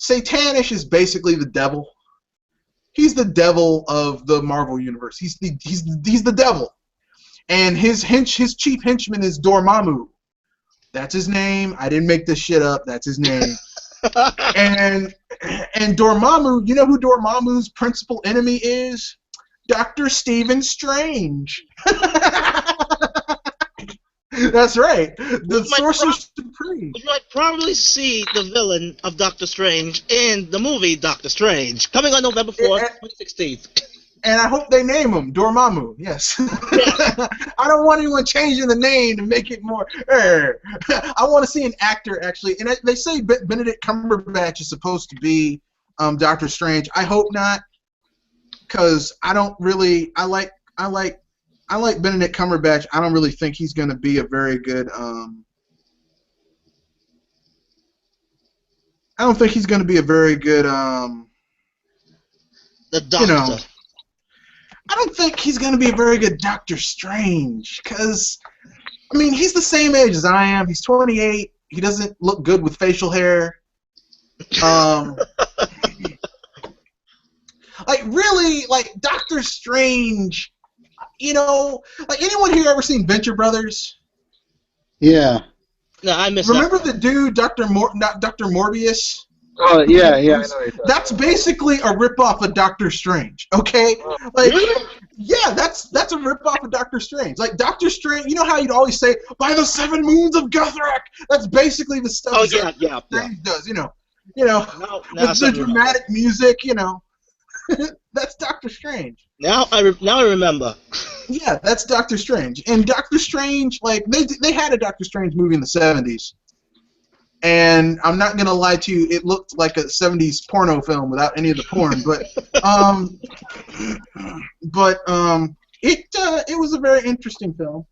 Satanish is basically the devil. He's the devil of the Marvel universe. He's the devil, and his chief henchman is Dormammu. That's his name. I didn't make this shit up. That's his name. and Dormammu, you know who Dormammu's principal enemy is? Dr. Stephen Strange. That's right. The Sorcerer Supreme. You might probably see the villain of Doctor Strange in the movie Doctor Strange, coming on November 4th, 2016. And I hope they name him Dormammu, yes. I don't want anyone changing the name to make it more... I want to see an actor, actually. And they say Benedict Cumberbatch is supposed to be Doctor Strange. I hope not, because I don't really... I like Benedict Cumberbatch. I don't really think he's going to be a very good... I don't think he's going to be a very good... the Doctor. You know, I don't think he's going to be a very good Doctor Strange, because, I mean, he's the same age as I am. He's 28. He doesn't look good with facial hair. Like, really, like, Doctor Strange, you know, like, anyone here ever seen Venture Brothers? Yeah. No, I missed Remember the dude, Dr. Morbius? Oh, yeah, I know. That's basically a ripoff of Doctor Strange, okay? Like, yeah, that's a ripoff of Doctor Strange. Like, Doctor Strange, you know how you'd always say, by the 7 moons of Guthrak? That's basically the stuff Strange does, you know. With the dramatic music, you know. That's Doctor Strange. Now I remember. Yeah, that's Doctor Strange. And Doctor Strange, like, they had a Doctor Strange movie in the 70s. And I'm not gonna lie to you, it looked like a 70s porno film without any of the porn, it was a very interesting film.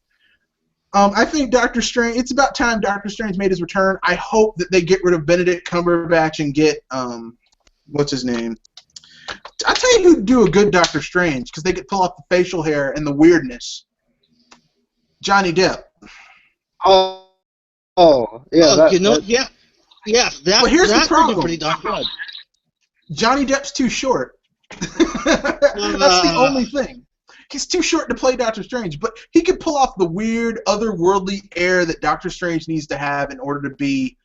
I think Doctor Strange, it's about time Doctor Strange made his return. I hope that they get rid of Benedict Cumberbatch and get what's his name? I'll tell you who'd do a good Doctor Strange, because they could pull off the facial hair and the weirdness. Johnny Depp. Oh, yeah. Well, here's the problem. Pretty darn good. Johnny Depp's too short. That's the only thing. He's too short to play Doctor Strange, but he could pull off the weird, otherworldly air that Doctor Strange needs to have in order to be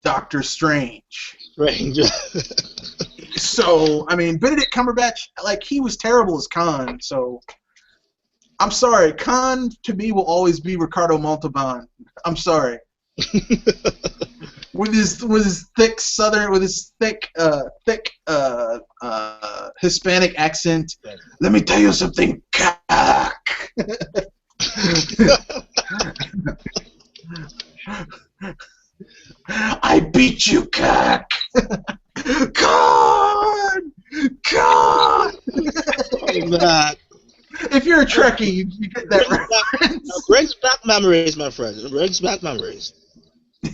Doctor Strange. So, I mean, Benedict Cumberbatch, like, he was terrible as Khan, so... I'm sorry, Khan to me will always be Ricardo Montalban. I'm sorry. with his thick Southern, with his thick Hispanic accent. Let me tell you something, cock. I beat you, cock. God. If you're a Trekkie, you get that reference. Brings back memories, my friend. It brings back memories.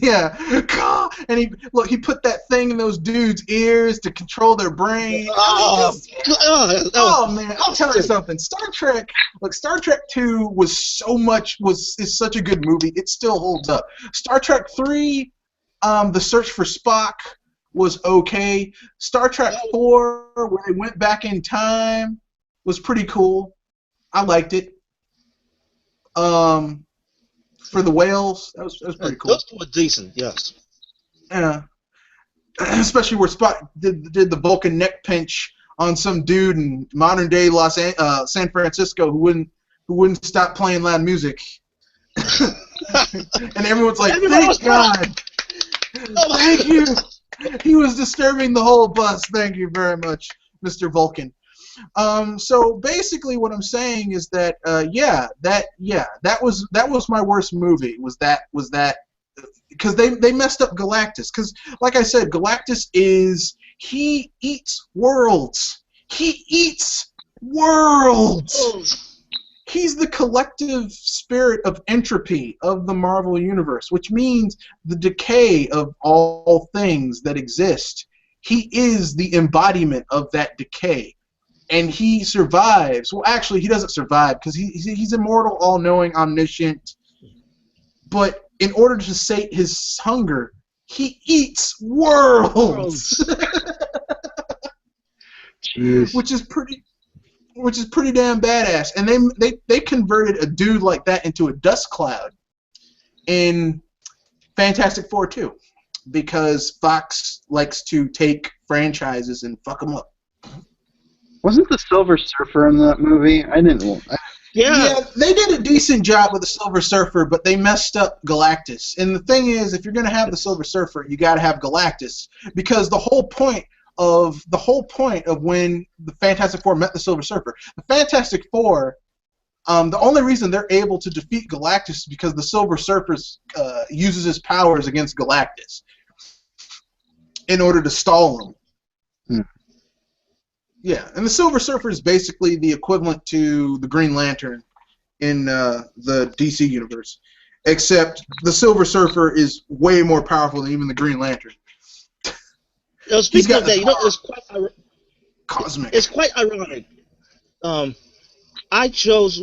Yeah, and he put that thing in those dudes' ears to control their brain. Oh man, I'll tell you something. Star Trek 2 is such a good movie. It still holds up. Star Trek 3, The Search for Spock was okay. Star Trek 4, where they went back in time, was pretty cool. I liked it. For the whales, that was pretty cool. Those two were decent, yes. Yeah, especially where Spock did the Vulcan neck pinch on some dude in modern day San Francisco who wouldn't stop playing loud music, and everyone's like, "Thank God, thank you." He was disturbing the whole bus. Thank you very much, Mr. Vulcan. So basically, what I'm saying is that that was my worst movie. Was that because they messed up Galactus? Because like I said, Galactus he eats worlds. He eats worlds. He's the collective spirit of entropy of the Marvel Universe, which means the decay of all things that exist. He is the embodiment of that decay. And he survives. Well, actually, he doesn't survive because he's immortal, all-knowing, omniscient. But in order to sate his hunger, he eats worlds. Jeez. Which is pretty damn badass. And they converted a dude like that into a dust cloud in Fantastic Four 2, because Fox likes to take franchises and fuck them up. Wasn't the Silver Surfer in that movie? Yeah, they did a decent job with the Silver Surfer, but they messed up Galactus. And the thing is, if you're going to have the Silver Surfer, you got to have Galactus, because the whole point of when the Fantastic Four met the Silver Surfer, the Fantastic Four, the only reason they're able to defeat Galactus is because the Silver Surfer uses his powers against Galactus in order to stall him. Yeah, and the Silver Surfer is basically the equivalent to the Green Lantern in the DC universe, except the Silver Surfer is way more powerful than even the Green Lantern. Speaking of that, it's quite ironic. I chose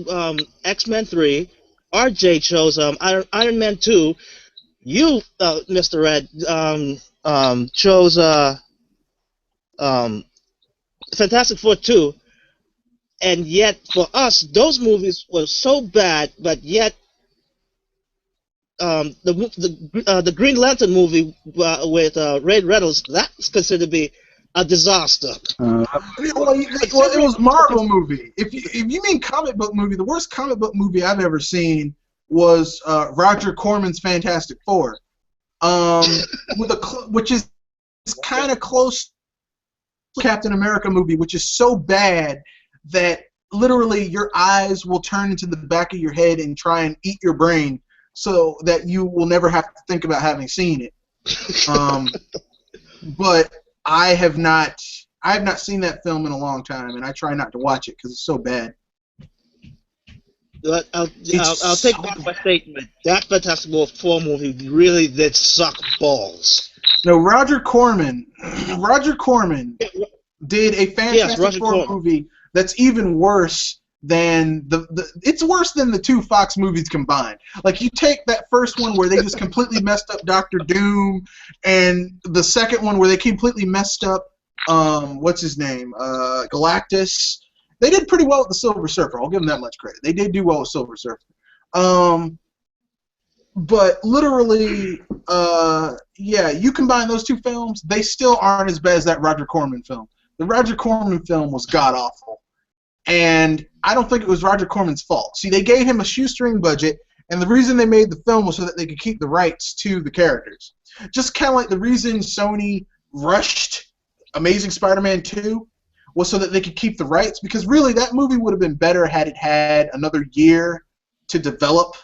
X-Men 3. RJ chose Iron Man 2. You, Mr. Red, chose Fantastic Four 2, and yet for us, those movies were so bad, but yet the Green Lantern movie with Ray Reynolds, that's considered to be a disaster. Well, it was Marvel movie. If you mean comic book movie, the worst comic book movie I've ever seen was Roger Corman's Fantastic Four, which is kind of close. Captain America movie, which is so bad that literally your eyes will turn into the back of your head and try and eat your brain, so that you will never have to think about having seen it. But I have not seen that film in a long time, and I try not to watch it because it's so bad. I'll take back my statement. That Fantastic Four movie really did suck balls. No, Roger Corman did a Fantastic Four movie that's even worse than it's worse than the two Fox movies combined. Like, you take that first one where they just completely messed up Doctor Doom, and the second one where they completely messed up what's his name, Galactus. They did pretty well with the Silver Surfer. I'll give them that much credit. They did do well with Silver Surfer. But literally, you combine those two films, they still aren't as bad as that Roger Corman film. The Roger Corman film was god-awful. And I don't think it was Roger Corman's fault. See, they gave him a shoestring budget, And the reason they made the film was so that they could keep the rights to the characters. Just kind of like the reason Sony rushed Amazing Spider-Man 2 was so that they could keep the rights, because really that movie would have been better had it had another year to develop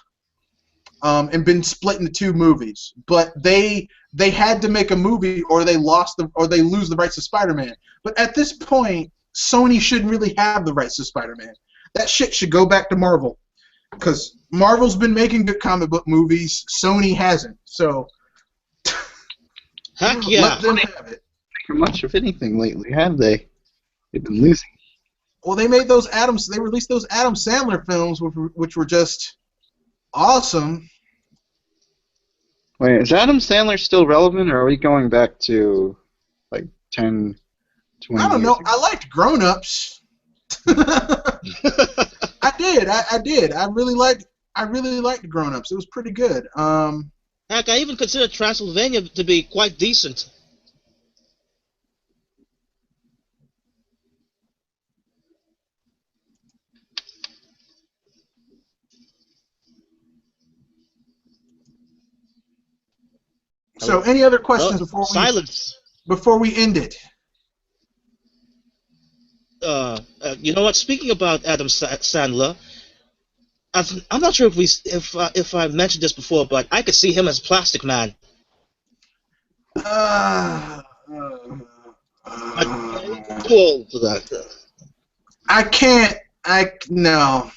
and been split into 2 movies. But they had to make a movie or they lose the rights to Spider-Man. But at this point, Sony shouldn't really have the rights to Spider-Man. That shit should go back to Marvel, because Marvel's been making good comic book movies. Sony hasn't. So Heck yeah. let them have it. Much of anything lately, have they? They've been losing. Well, they made those They released those Adam Sandler films, which were just awesome. Wait, is Adam Sandler still relevant, or are we going back to like 10, 20 I don't years know. ago? I liked Grown Ups. I did. I did. I really liked Grown Ups. It was pretty good. Heck, I even consider Transylvania to be quite decent. So, any other questions Silence. before we end it? You know what? Speaking about Adam Sandler, I'm not sure if I mentioned this before, but I could see him as Plastic Man. I'm too old for that. I can't. No.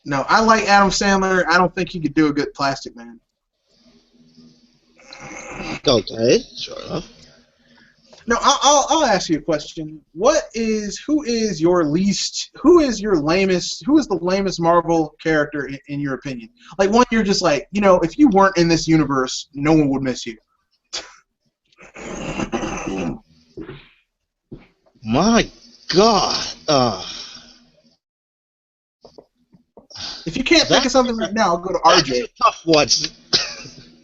No, I like Adam Sandler. I don't think he could do a good Plastic Man. Okay, sure enough. No, I'll ask you a question. Who is the lamest Marvel character in your opinion? Like one you're just like, if you weren't in this universe, no one would miss you. My God. If you can't think of something right now, I'll go to RJ. That's a tough one.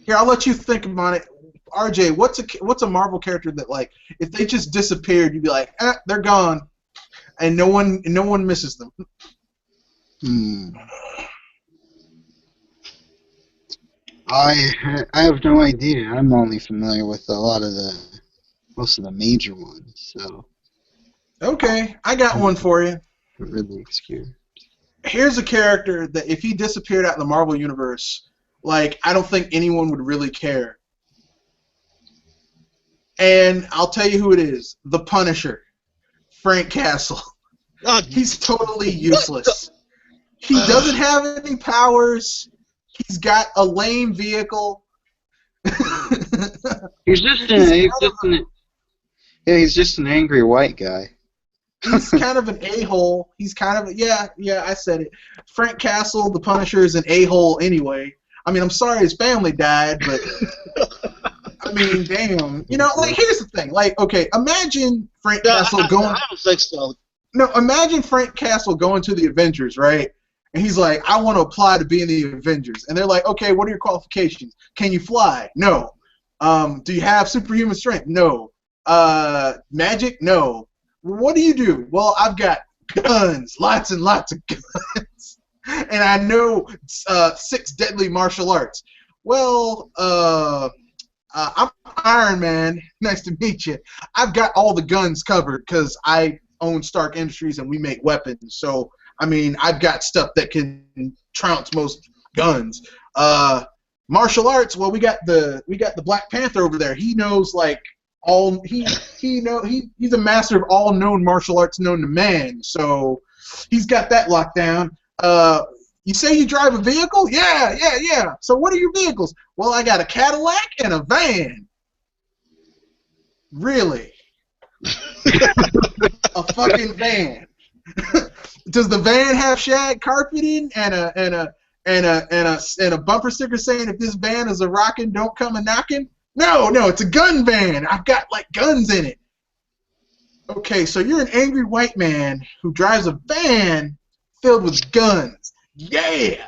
Here, I'll let you think about it. RJ, what's a Marvel character that, like, if they just disappeared, you'd be like, they're gone, and no one misses them? I have no idea. I'm only familiar with most of the major ones, so. Okay, I got one for you. Really obscure. Here's a character that if he disappeared out in the Marvel universe, like, I don't think anyone would really care. And I'll tell you who it is. The Punisher. Frank Castle. He's totally useless. He doesn't have any powers. He's got a lame vehicle. He's just an angry white guy. He's kind of an a-hole. He's kind of yeah, I said it. Frank Castle, the Punisher, is an a-hole anyway. I mean, I'm sorry his family died, but I mean, damn. Like, here's the thing. Like, okay, imagine Frank Castle going. I don't think so. No, imagine Frank Castle going to the Avengers, right? And he's like, I want to apply to be in the Avengers. And they're like, okay, what are your qualifications? Can you fly? No. Do you have superhuman strength? No. Magic? No. What do you do? Well, I've got guns, lots and lots of guns. And I know 6 deadly martial arts. Well, I'm Iron Man. Nice to meet you. I've got all the guns covered because I own Stark Industries and we make weapons. So, I mean, I've got stuff that can trounce most guns. Martial arts. Well, we got the Black Panther over there. He knows like he's a master of all known martial arts known to man. So he's got that locked down. You say you drive a vehicle? Yeah. So what are your vehicles? Well, I got a Cadillac and a van. Really? A fucking van. Does the van have shag carpeting and a bumper sticker saying if this van is a rockin', don't come a knockin'? No, it's a gun van. I've got like guns in it. Okay, so you're an angry white man who drives a van filled with guns. Yeah.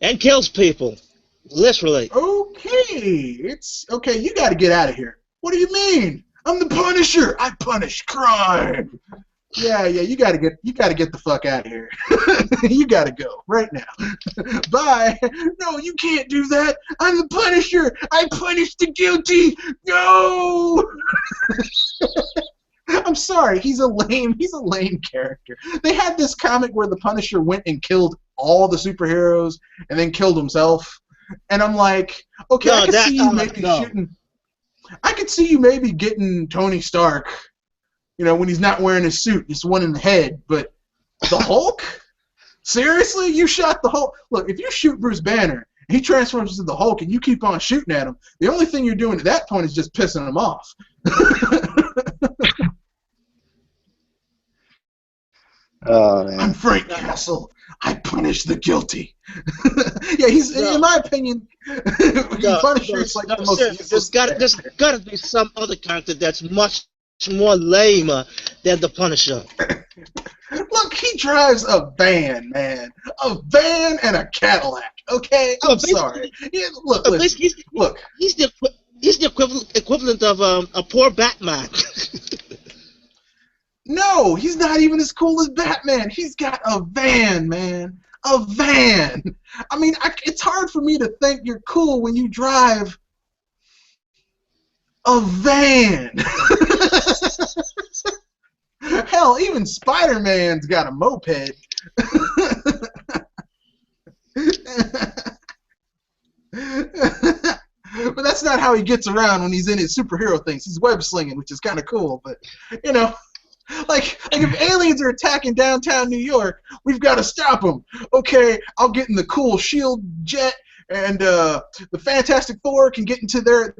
And kills people. Literally. Okay. You got to get out of here. What do you mean? I'm the Punisher. I punish crime. Yeah, you gotta get the fuck out of here. You gotta go right now. Bye. No, you can't do that. I'm the Punisher. I punish the guilty. No. I'm sorry. He's a lame character. They had this comic where the Punisher went and killed all the superheroes and then killed himself. And I'm like, okay, I could see you maybe shooting. I could see you maybe getting Tony Stark. You know, when he's not wearing his suit, just one in the head. But the Hulk? Seriously? You shot the Hulk? Look, if you shoot Bruce Banner, and he transforms into the Hulk, and you keep on shooting at him, the only thing you're doing at that point is just pissing him off. Oh, man. I'm Frank Castle. I punish the guilty. Yeah, he's in my opinion. Punisher is like the most useless. There's gotta be some other character that's much more lame than the Punisher. Look, he drives a van, man. A van and a Cadillac. Okay, I'm sorry. Yeah, look. He's the equivalent of a poor Batman. No, he's not even as cool as Batman. He's got a van, man. A van. I mean, it's hard for me to think you're cool when you drive a van. Hell, even Spider-Man's got a moped. But that's not how he gets around when he's in his superhero things. He's web slinging, which is kind of cool. But you know, like if aliens are attacking downtown New York, we've got to stop them. Okay, I'll get in the cool Shield jet. And the Fantastic Four can get into their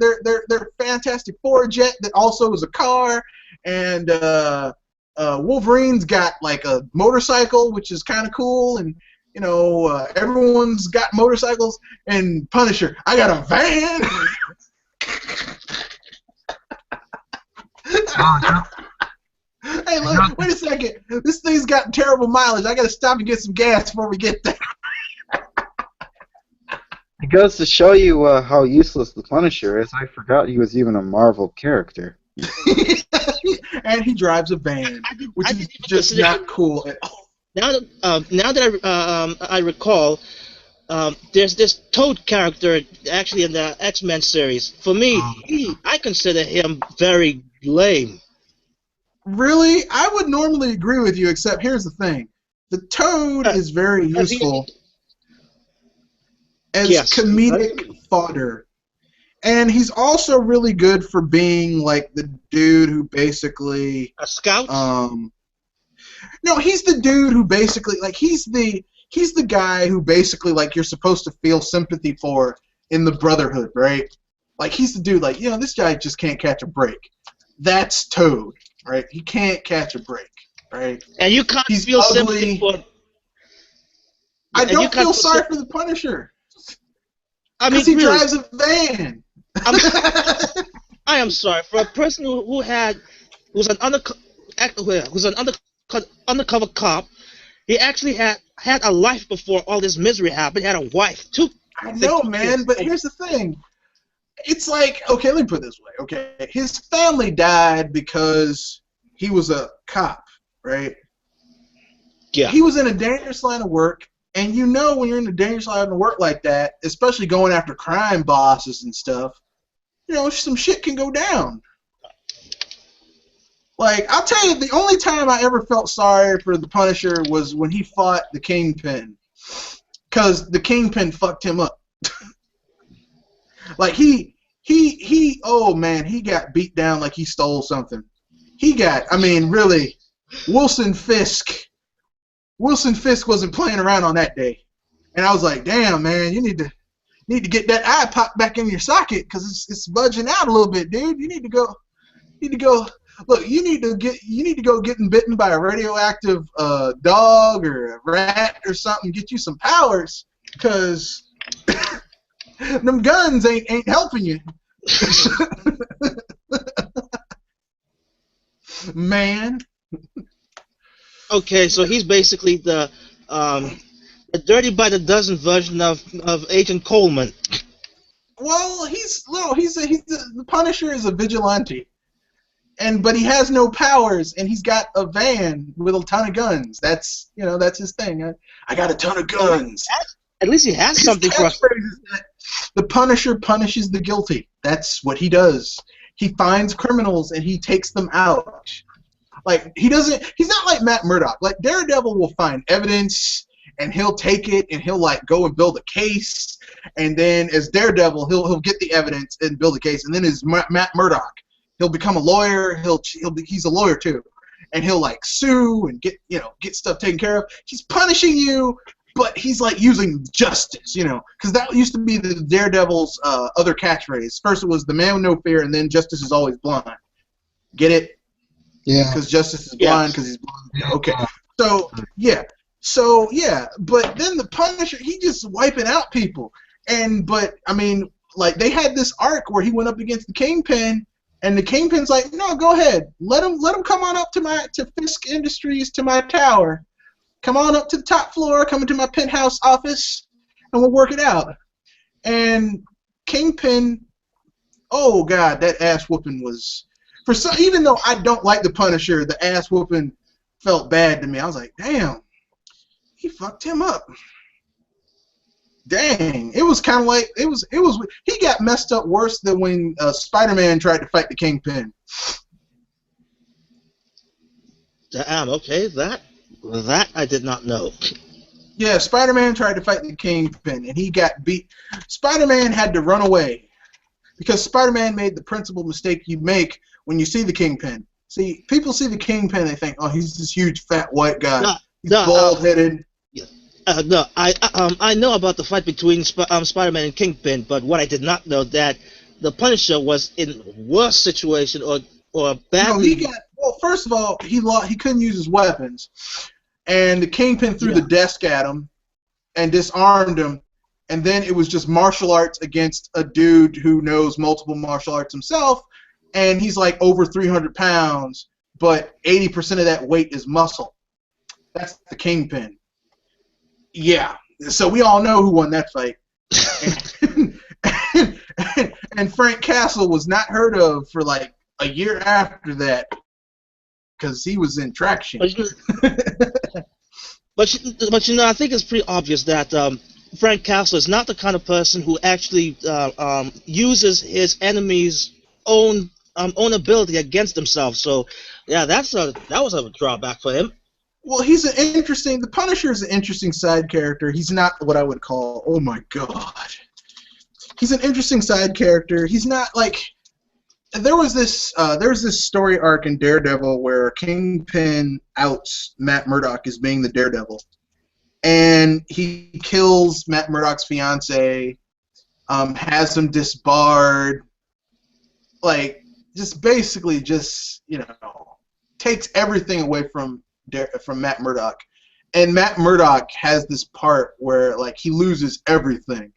Fantastic Four jet that also is a car, and Wolverine's got like a motorcycle, which is kind of cool, and you know everyone's got motorcycles. And Punisher, I got a van. Hey, look! Wait a second. This thing's got terrible mileage. I got to stop and get some gas before we get there. It goes to show you how useless the Punisher is. I forgot he was even a Marvel character. And he drives a van, which is just not cool at all. Now that I recall, there's this Toad character actually in the X-Men series. For me, I consider him very lame. Really? I would normally agree with you, except here's the thing. The Toad is very useful as comedic fodder. And he's also really good for being like the dude who basically a scout. No, he's the dude who basically like he's the guy who basically like you're supposed to feel sympathy for in the Brotherhood, right? Like he's the dude like, you know, this guy just can't catch a break. That's Toad, right? He can't catch a break, right? And you can't he's feel ugly. sympathy for. I don't feel sorry for the Punisher. I mean, he drives a van. I am sorry for a person who's an undercover cop. He actually had a life before all this misery happened. He had a wife too. I know, man, but here's the thing. It's like, okay, let me put it this way. Okay, his family died because he was a cop, right? Yeah. He was in a dangerous line of work. And you know when you're in a dangerous line of work like that, especially going after crime bosses and stuff, you know, some shit can go down. Like, I'll tell you, the only time I ever felt sorry for the Punisher was when he fought the Kingpin. Because the Kingpin fucked him up. Like, oh man, he got beat down like he stole something. I mean, really, Wilson Fisk wasn't playing around on that day, and I was like, "Damn, man, you need to get that eye popped back in your socket because it's budging out a little bit, dude. You need to go. Look, you need to go getting bitten by a radioactive dog or a rat or something. Get you some powers, because them guns ain't helping you, man." Okay, so he's basically the dirty by the dozen version of Agent Coleman. Well, the Punisher is a vigilante, but he has no powers, and he's got a van with a ton of guns. That's that's his thing. I got a ton of guns. At least he has something for us. The Punisher punishes the guilty. That's what he does. He finds criminals and he takes them out. Like he's not like Matt Murdock. Like Daredevil will find evidence and he'll take it and he'll like go and build a case, and then as Daredevil he'll get the evidence and build a case, and then as Matt Murdock he'll become a lawyer. He's a lawyer too, and he'll like sue and get stuff taken care of. He's punishing you, but he's like using justice, because that used to be the Daredevil's other catchphrase. First it was the man with no fear, and then justice is always blind. Get it? Yeah. Because justice is blind because he's blind. Yeah, okay. So yeah. But then the Punisher, he just wiping out people. But I mean, like they had this arc where he went up against the Kingpin, and the Kingpin's like, no, go ahead, let him come on up to Fisk Industries, to my tower. Come on up to the top floor, come into my penthouse office, and we'll work it out. And Kingpin, oh god, that ass whooping was even though I don't like the Punisher, the ass whooping felt bad to me. I was like, damn, he fucked him up. Dang, it was kind of like he got messed up worse than when Spider-Man tried to fight the Kingpin. Damn, okay, that I did not know. Yeah, Spider-Man tried to fight the Kingpin, and he got beat. Spider-Man had to run away because Spider-Man made the principal mistake you make when you see the Kingpin. See, people see the Kingpin, they think, oh, he's this huge fat white guy. He's bald-headed. No, I know about the fight between Spider-Man and Kingpin, but what I did not know that the Punisher was in a worse situation or badly. No, well, first of all, he couldn't use his weapons, and the Kingpin threw the desk at him and disarmed him, and then it was just martial arts against a dude who knows multiple martial arts himself, and he's like over 300 pounds, but 80% of that weight is muscle. That's the Kingpin. Yeah, so we all know who won that fight. and Frank Castle was not heard of for like a year after that because he was in traction. But I think it's pretty obvious that Frank Castle is not the kind of person who actually uses his enemy's own ability against himself. So yeah, that was a drawback for him. Well, the Punisher is an interesting side character. He's not what I would call, oh my god. He's an interesting side character. He's not like, there was this story arc in Daredevil where Kingpin outs Matt Murdock as being the Daredevil. And he kills Matt Murdock's fiance, has him disbarred, like, just basically takes everything away from Matt Murdock, and Matt Murdock has this part where like he loses everything,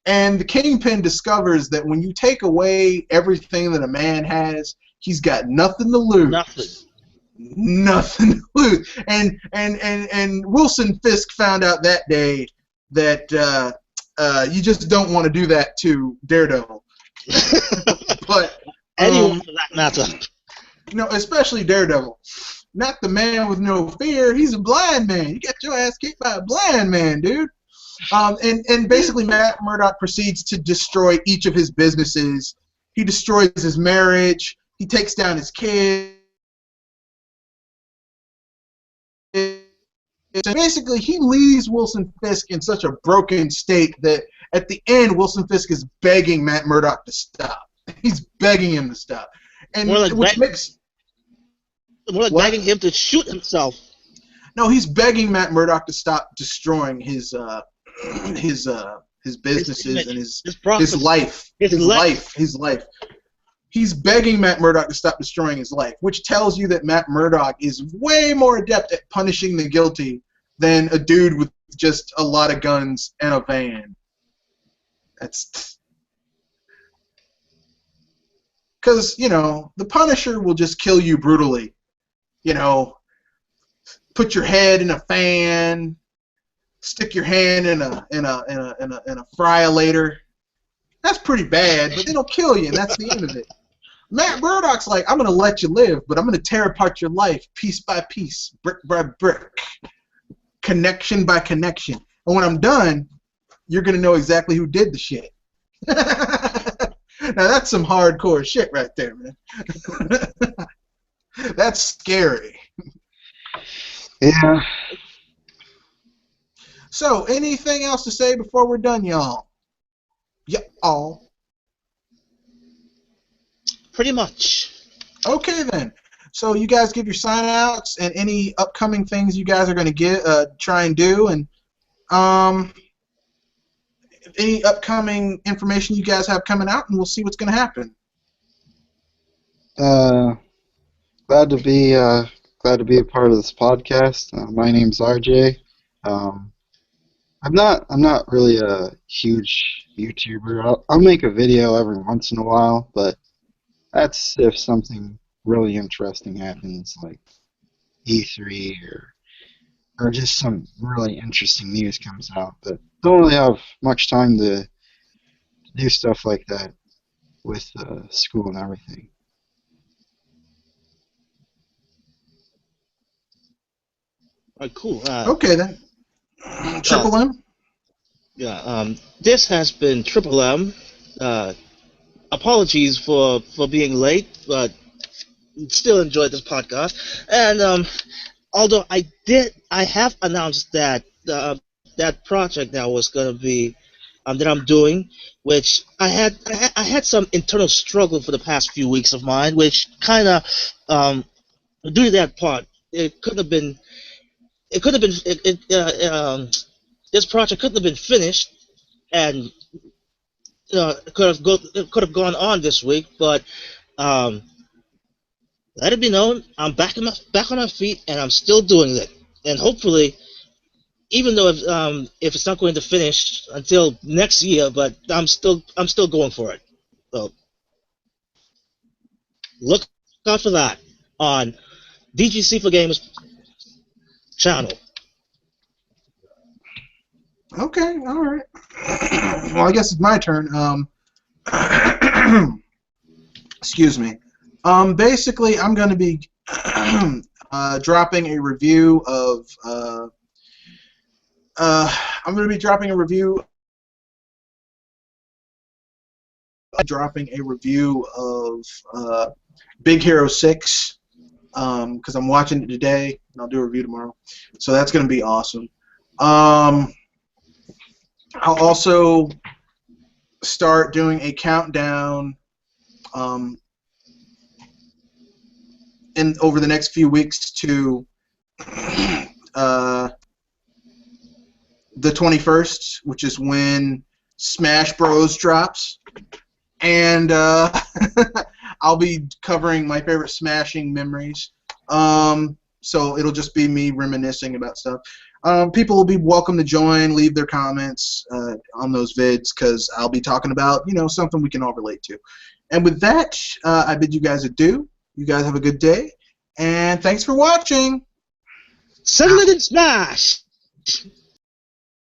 and the Kingpin discovers that when you take away everything that a man has, he's got nothing to lose. Nothing to lose. And Wilson Fisk found out that day that you just don't want to do that to Daredevil. But anyone for that matter. Especially Daredevil. Not the man with no fear. He's a blind man. You got your ass kicked by a blind man, dude. And basically Matt Murdock proceeds to destroy each of his businesses. He destroys his marriage. He takes down his kids. So basically, he leaves Wilson Fisk in such a broken state that at the end, Wilson Fisk is begging Matt Murdock to stop. He's begging him to stop. And more like begging him to shoot himself. No, he's begging Matt Murdock to stop destroying his businesses and his life. He's begging Matt Murdock to stop destroying his life, which tells you that Matt Murdock is way more adept at punishing the guilty than a dude with just a lot of guns and a van. That's because the Punisher will just kill you brutally. Put your head in a fan, stick your hand in a fryer later. That's pretty bad, but they don't kill you, and that's the end of it. Matt Murdock's like, I'm gonna let you live, but I'm gonna tear apart your life piece by piece, brick by brick, connection by connection. And when I'm done, you're gonna know exactly who did the shit. Now that's some hardcore shit right there, man. That's scary. Yeah. So, anything else to say before we're done, y'all? Y'all. Pretty much. Okay, then. So, you guys give your sign-outs and any upcoming things you guys are going to try and do, and any upcoming information you guys have coming out, and we'll see what's going to happen. Glad to be a part of this podcast. My name's RJ. I'm not really a huge YouTuber. I'll make a video every once in a while, but that's if something really interesting happens, like E3 or just some really interesting news comes out. But don't really have much time to do stuff like that with school and everything. Cool. Okay, then. Triple M? Yeah. This has been Triple M. Apologies for being late, but still enjoyed this podcast. And although I have announced that that project that was going to be that I'm doing, which I had some internal struggle for the past few weeks of mine, which kind of due to that part, it could have been this project couldn't have been finished, and it could have gone on this week, but let it be known, I'm back on my feet, and I'm still doing it, and hopefully, even though if it's not going to finish until next year, but I'm still going for it. So look out for that on DGC for Gamers channel. Okay, all right. Well, I guess it's my turn. Excuse me. Basically, I'm going to be dropping a review of. I'm going to be dropping a review. Of Big Hero 6 because I'm watching it today and I'll do a review tomorrow. So that's going to be awesome. I'll also start doing a countdown over the next few weeks to the 21st, which is when Smash Bros. Drops. And I'll be covering my favorite smashing memories. So it'll just be me reminiscing about stuff. People will be welcome to join, leave their comments on those vids, because I'll be talking about, something we can all relate to. And with that, I bid you guys adieu. You guys have a good day, and thanks for watching. Settle it and smash!